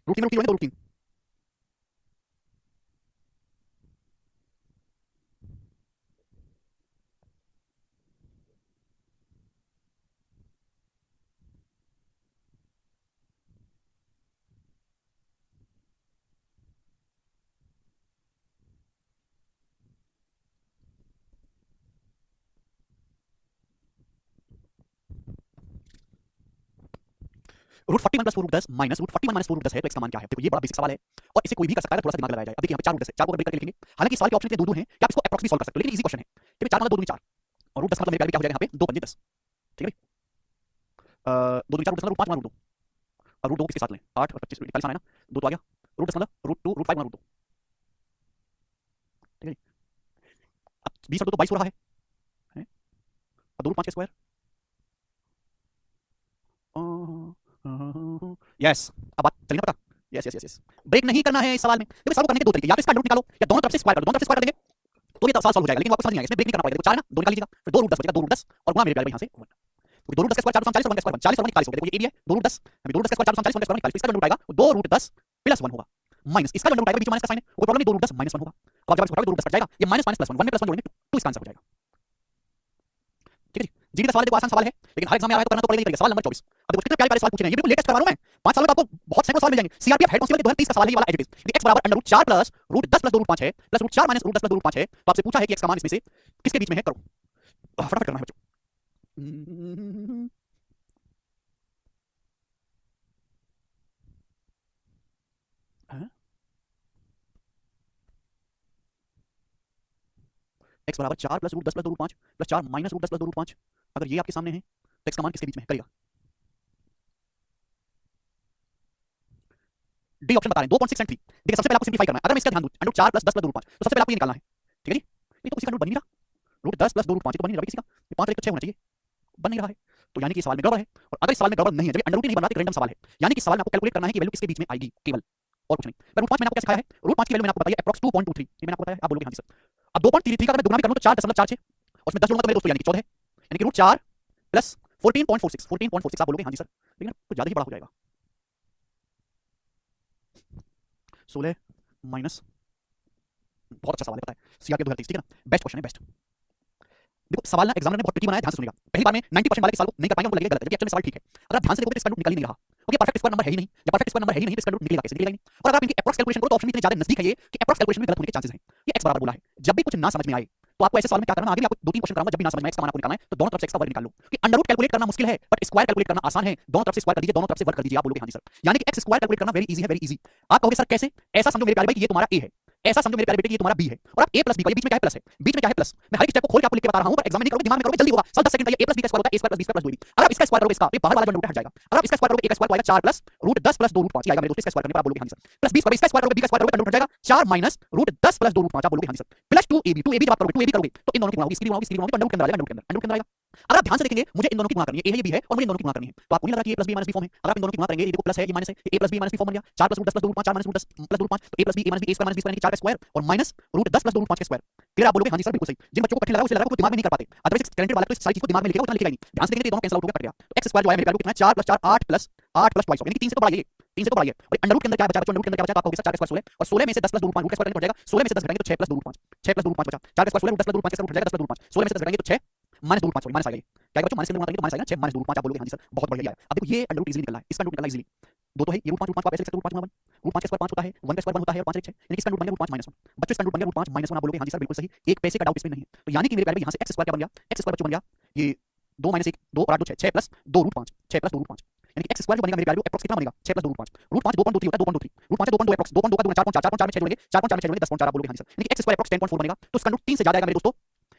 रूट 3 में रूट 3 जोड़ेंगे 2 root 3, root 41 plus 4 root 10 minus root 41 minus 4 root 10 है, तो इसका मान क्या है? देखो ये बड़ा बेसिक सवाल है और इसे कोई भी कर सकता है, थोड़ा सा दिमाग लगाया जाए। अब देखिए यहाँ पे 4 रूट 10 है, 4 को ब्रेक करके लिखेंगे, हालांकि सवाल के ऑप्शन इतने दो दो हैं कि आप इसको अप्रॉक्स भी सॉल्व कर सकते हो, लेकिन इजी क्वेश्चन है। ठीक है, 4 मतलब 2 दूनी 4 और रूट 10 मतलब मेरे क्या हो जाएगा यहाँ पे 2 पंजे 10, ठीक है भाई? 2 दूनी 4 रूट 10 मतलब रूट 5 गुना रूट 2, और रूट 2 किसके साथ लें, 8 और 25 40 आना है ना, 2 तो आ गया, रूट 10 मतलब रूट 2 रूट 5 गुना रूट 2, 20 कर दो तो 22 हो रहा है? और 2 रूट 5 का स्क्वायर, यस। अब बात चलिए ना पता, yes yes yes yes. Break नहीं करना है इस सवाल में। देखो सवाल को करने के दो तरीके, या तो इसका अंडर रूट निकालो या दोनों तरफ से स्क्वायर कर दो। दोनों तरफ से स्क्वायर कर देंगे तो ये सवाल सॉल्व हो जाएगा, लेकिन वापस समझ नहीं आएगा, इसमें ब्रेक नहीं करना पड़ेगा। देखो 4 है ना, 2 निकाल लीजिएगा, फिर 2 रूट 10 बचेगा, 2 रूट 10 और गुणा मेरे प्यारे भाई यहाँ से 1। तो 2 रूट 10 का स्क्वायर 440 और 1 का स्क्वायर 40 और 1 41 हो गया। देखो ये ए भी है, 2 रूट 10, अभी 2 रूट 10 का स्क्वायर 440 1 का स्क्वायर 41, इसका अंडर रूट आएगा 2 रूट 10 प्लस 1 होगा, माइनस इसका अंडर रूट आएगा, बीच में माइनस का साइन है, कोई प्रॉब्लम नहीं, 2 रूट 10 माइनस 1 होगा। अब जब इसको हटाओगे 2 रूट 10 कट जाएगा, ये माइनस माइनस प्लस 1 1 में प्लस 1 जोड़ेंगे तो इसका आंसर हो जाएगा। ठीक है जी, जीडी का सवाल देखो आसान सवाल है, लेकिन हर एग्जाम में आया तो करना तो पड़ेगा ही पड़ेगा। सवाल नंबर 24, अब देखो कितने प्यारे प्यारे सवाल पूछे हैं, ये बिल्कुल लेटेस्ट करवा रहा हूं मैं। 5 सालों में आपको बहुत सैकड़ों सवाल मिल जाएंगे। सीआरपीएफ हेड कांस्टेबल के 2030 का सवाल है ये वाला एज इट इज। x बराबर under root 4 plus root 10 plus 2 root 5 है, plus root 4 minus root 10 plus 2 root 5 है। तो आपसे पूछा है कि x का मान इसमें से किसके बीच में है, करो फटाफट करना है बच्चों। x बराबर 4 plus root 10 plus 2 root 5 plus 4 minus root 10 plus 2 root 5, अगर ये आपके सामने है तो x का मान किसके बीच में है, करेगा। डी ऑप्शन बता रहे हैं 2.6 एंड 3। देखिए सबसे पहले आपको सिंपलीफाई करना है, अगर मैं इसका ध्यान दूं अंडर 4 प्लस 10 प्लस 2 रूट 5, तो सबसे पहले आपको ये निकालना है। ठीक है जी, ये तो किसी का रूट बन नहीं रहा, रूट 10 प्लस 2 रूट 5 तो बन नहीं रहा किसी का, ये 5 तो 6 होना चाहिए, बन नहीं रहा है, तो यानी कि सवाल में गड़बड़ है। और अगर इस सवाल में गड़बड़ नहीं है, जब अंडर रूट ही नहीं बन रहा, तो रैंडम सवाल है, यानी कि सवाल में आपको कैलकुलेट करना है कि वैल्यू किसके बीच में आएगी केवल, और कुछ नहीं। मैं रूट 5 मैंने आपको क्या सिखाया है, रूट 5 की वैल्यू मैंने आपको बताई है अप्रॉक्स 2.23, ये मैंने आपको बताया, आप बोलोगे हां जी सर। अब 2.33 का अगर मैं दुगना भी कर लूं तो 4.46 और उसमें 10 जोड़ूंगा तो मेरे दोस्तों यानी कि 14 है, यानी कि रूट 4 प्लस 14.46 आप बोलोगे हां जी सर, लेकिन कुछ ज्यादा ही बड़ा हो जाएगा। 16 माइनस, बहुत अच्छा सवाल है, पता है सीआर के 2030, ठीक है ना, बेस्ट क्वेश्चन है, बेस्ट। देखो सवाल ना एग्जामिनर ने बहुत ट्रिकी बनाया, ध्यान से सुनिएगा। पहली बार में 90% वाले के सवाल को नहीं कर पाएंगे, उनको लगेगा गलत है, जबकि एक्चुअली सवाल ठीक है। अगर आप ध्यान से देखोगे तो इसका रूट निकल ही नहीं रहा, क्योंकि परफेक्ट स्क्वायर नंबर है ही नहीं, जब परफेक्ट स्क्वायर नंबर है ही नहीं तो इसका रूट निकलेगा कैसे, निकलेगा नहीं। और अगर आप इनकी एप्रॉक्स कैलकुलेशन करो तो ऑप्शन इतने ज्यादा नजदीक है ये कि एप्रॉक्स कैलकुलेशन में गलत होने के चांसेस हैं। ये x बराबर बोला है, जब भी कुछ ना समझ में आए तो आपको ऐसे सवाल में क्या करना, आगे भी आपको 2-3 क्वेश्चन कराऊंगा, जब भी ना समझ में आए x का मान आपको निकालना है तो दोनों तरफ से x का वर्ग निकाल लो, कि अंडर रूट कैलकुलेट करना मुश्किल है बट स्क्वायर कैलकुलेट करना आसान है। दोनों तरफ से स्क्वायर कर दीजिए, दोनों तरफ से वर्ग कर दीजिए, आप बोलोगे हां जी सर, यानी कि x स्क्वायर कैलकुलेट करना वेरी इजी है, वेरी इजी। आप कहोगे सर कैसे, ऐसा समझो मेरे प्यारे भाई कि ये तुम्हारा a है, ऐसा समझो मेरे प्यारे बेटे कि ये तुम्हारा b है, और आप a प्लस b का, ये बीच में क्या है प्लस है, बीच में क्या है प्लस, मैं हर एक स्टेप को खोल के आपको लिख के बता रहा हूं, पर एग्जाम में नहीं करोगे, दिमाग में करोगे जल्दी होगा, सब 10 सेकंड का ये a प्लस b का स्क्वायर होता है, a square plus b square plus 2ab। अगर आप इसका स्क्वायर करोगे, इसका ये बाहर वाला जो रूट हट जाएगा, अगर आप इसका स्क्वायर करोगे a का स्क्वायर तो आएगा 4 प्लस रूट 10 प्लस 2 रूट 5 आएगा मेरे दोस्त, इसका स्क्वायर करने पर आप बोलोगे हां जी सर, प्लस b इसका स्क्वायर करोगे b का स्क्वायर करोगे रूट हट जाएगा 4 माइनस रूट 10 प्लस 2 रूट 5 आप बोलोगे हां जी सर, प्लस 2ab जब आप करोगे 2ab करोगे तो इन दोनों की गुणा होगी, इसकी गुणा होगी, इसकी गुणा होगी, अंडर रूट के अंदर आएगा, अंडर रूट के अंदर आएगा। अगर आप ध्यान से देखेंगे मुझे इन दोनों की गुणा करनी है, a है ये b है और मुझे इन दोनों की गुणा करनी है, तो आपको नहीं लगा कि a plus b minus b form है। अगर आप इन दोनों की गुणा करेंगे, ये देखो प्लस है, ये माइनस है, a plus b minus b form बन गया, 4 plus root 10 plus 2 root 5, 4 minus root 10 plus 2 root 5, तो a plus b minus b, a square minus b square यानी कि 4 का स्क्वायर और माइनस रूट 10 प्लस 2 रूट 5 का स्क्वायर। क्लियर, आप बोलोगे हां जी सर बिल्कुल सही। जिन बच्चों को कठिन लगा उसे लगा वो दिमाग में नहीं कर पाते, अदरवाइज टैलेंटेड वाला तो इस सारी चीज को दिमाग में लिखेगा, उतना लिखेगा नहीं। ध्यान से देखेंगे दोनों कैंसिल आउट हो गया, कट गया, तो x स्क्वायर जो है मेरे प्यारे कितना है 4 प्लस 4 8 प्लस 22 यानी कि 3 से तो बड़ा है, 3 से तो बड़ा है। और अंडर रूट के अंदर क्या बचा, अंडर रूट के अंदर क्या बचा, आप कहोगे सर 4 का स्क्वायर 16 और 16 में से 10 प्लस 2 रूट 5 रूट का स्क्वायर करने पड़ जाएगा, 16 में से 10 घटाएंगे तो 6 प्लस 2 रूट 5, 6 प्लस 2 रूट 5 बचा, 4 का स्क्वायर 16 10 प्लस 2 रूट 5 का रूट हो जाएगा 10 प्लस 2 रूट 5, 16 में से 10 घटाएंगे तो 6 माइनस 2 रूट 5 सॉरी माइनस आ गई, क्या बच्चों माइनस के अंदर गुणा करेंगे तो माइनस आएगा 6 माइनस 2 रूट 5 आप बोलोगे हां जी सर, बहुत बढ़िया आया। अब देखो ये अंडर रूट इजीली निकल रहा है, इसका रूट निकला इजीली, दो तो है, ये रूट 5 को आप ऐसे लिख सकते हो, रूट 5 गुना 1, रूट 5 का स्क्वायर 5 होता है, 1 का स्क्वायर 1 होता है और 5 1 6, यानी कि इसका रूट बन गया रूट 5 माइनस 1। बच्चों इसका रूट बन गया रूट 5 माइनस 1 आप बोलोगे हां जी सर बिल्कुल सही, एक पैसे का डाउट इसमें नहीं है। तो यानी कि मेरे प्यारे भाई यहां से x स्क्वायर क्या बन गया, x स्क्वायर बच्चों बन गया ये 2 माइनस 1 2 और 8 2 6 6 प्लस 2 रूट 5, 6 प्लस 2 रूट 5 यानी कि x स्क्वायर जो बनेगा मेरे प्यारे एप्रोक्स कितना बनेगा 6 प्लस 2 रूट 5, रूट 5 2.23 होता है 2.23, रूट 5 2.2 एप्रोक्स 2.2 का 4.4 4.4 में 6 जोड़ेंगे 4.4 में 6 जोड़ेंगे 10.4 आप बोलोगे हां जी सर, यानी कि x स्क्वायर एप्रोक्स 10.4 बनेगा, तो इसका रूट 3 से ज्यादा आएगा मेरे दोस्तों,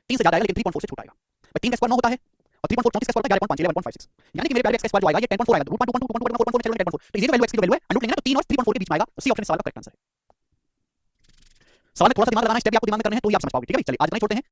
3 से ज्यादा आएगा लेकिन 3.4 से छोटा आएगा। 3 का स्क्वायर 9 होता है और 3.4 34 का स्क्वायर 11.5 11.56, यानी कि मेरे प्यारे x का स्क्वायर जो आएगा ये 10.4 आएगा, रूट 5 2.2 2.2 4.4 में 10.4, तो इजी वैल्यू x की वैल्यू है अंडर लेंगे ना तो 3 और 3.4 के बीच में आएगा, सी ऑप्शन सवाल का करेक्ट आंसर है। सवाल में थोड़ा सा दिमाग लगाना, स्टेप भी आपको दिमाग में करने हैं तो ही आप समझ पाओगे, ठीक है भाई। चलिए आज इतना ही छोड़ते हैं।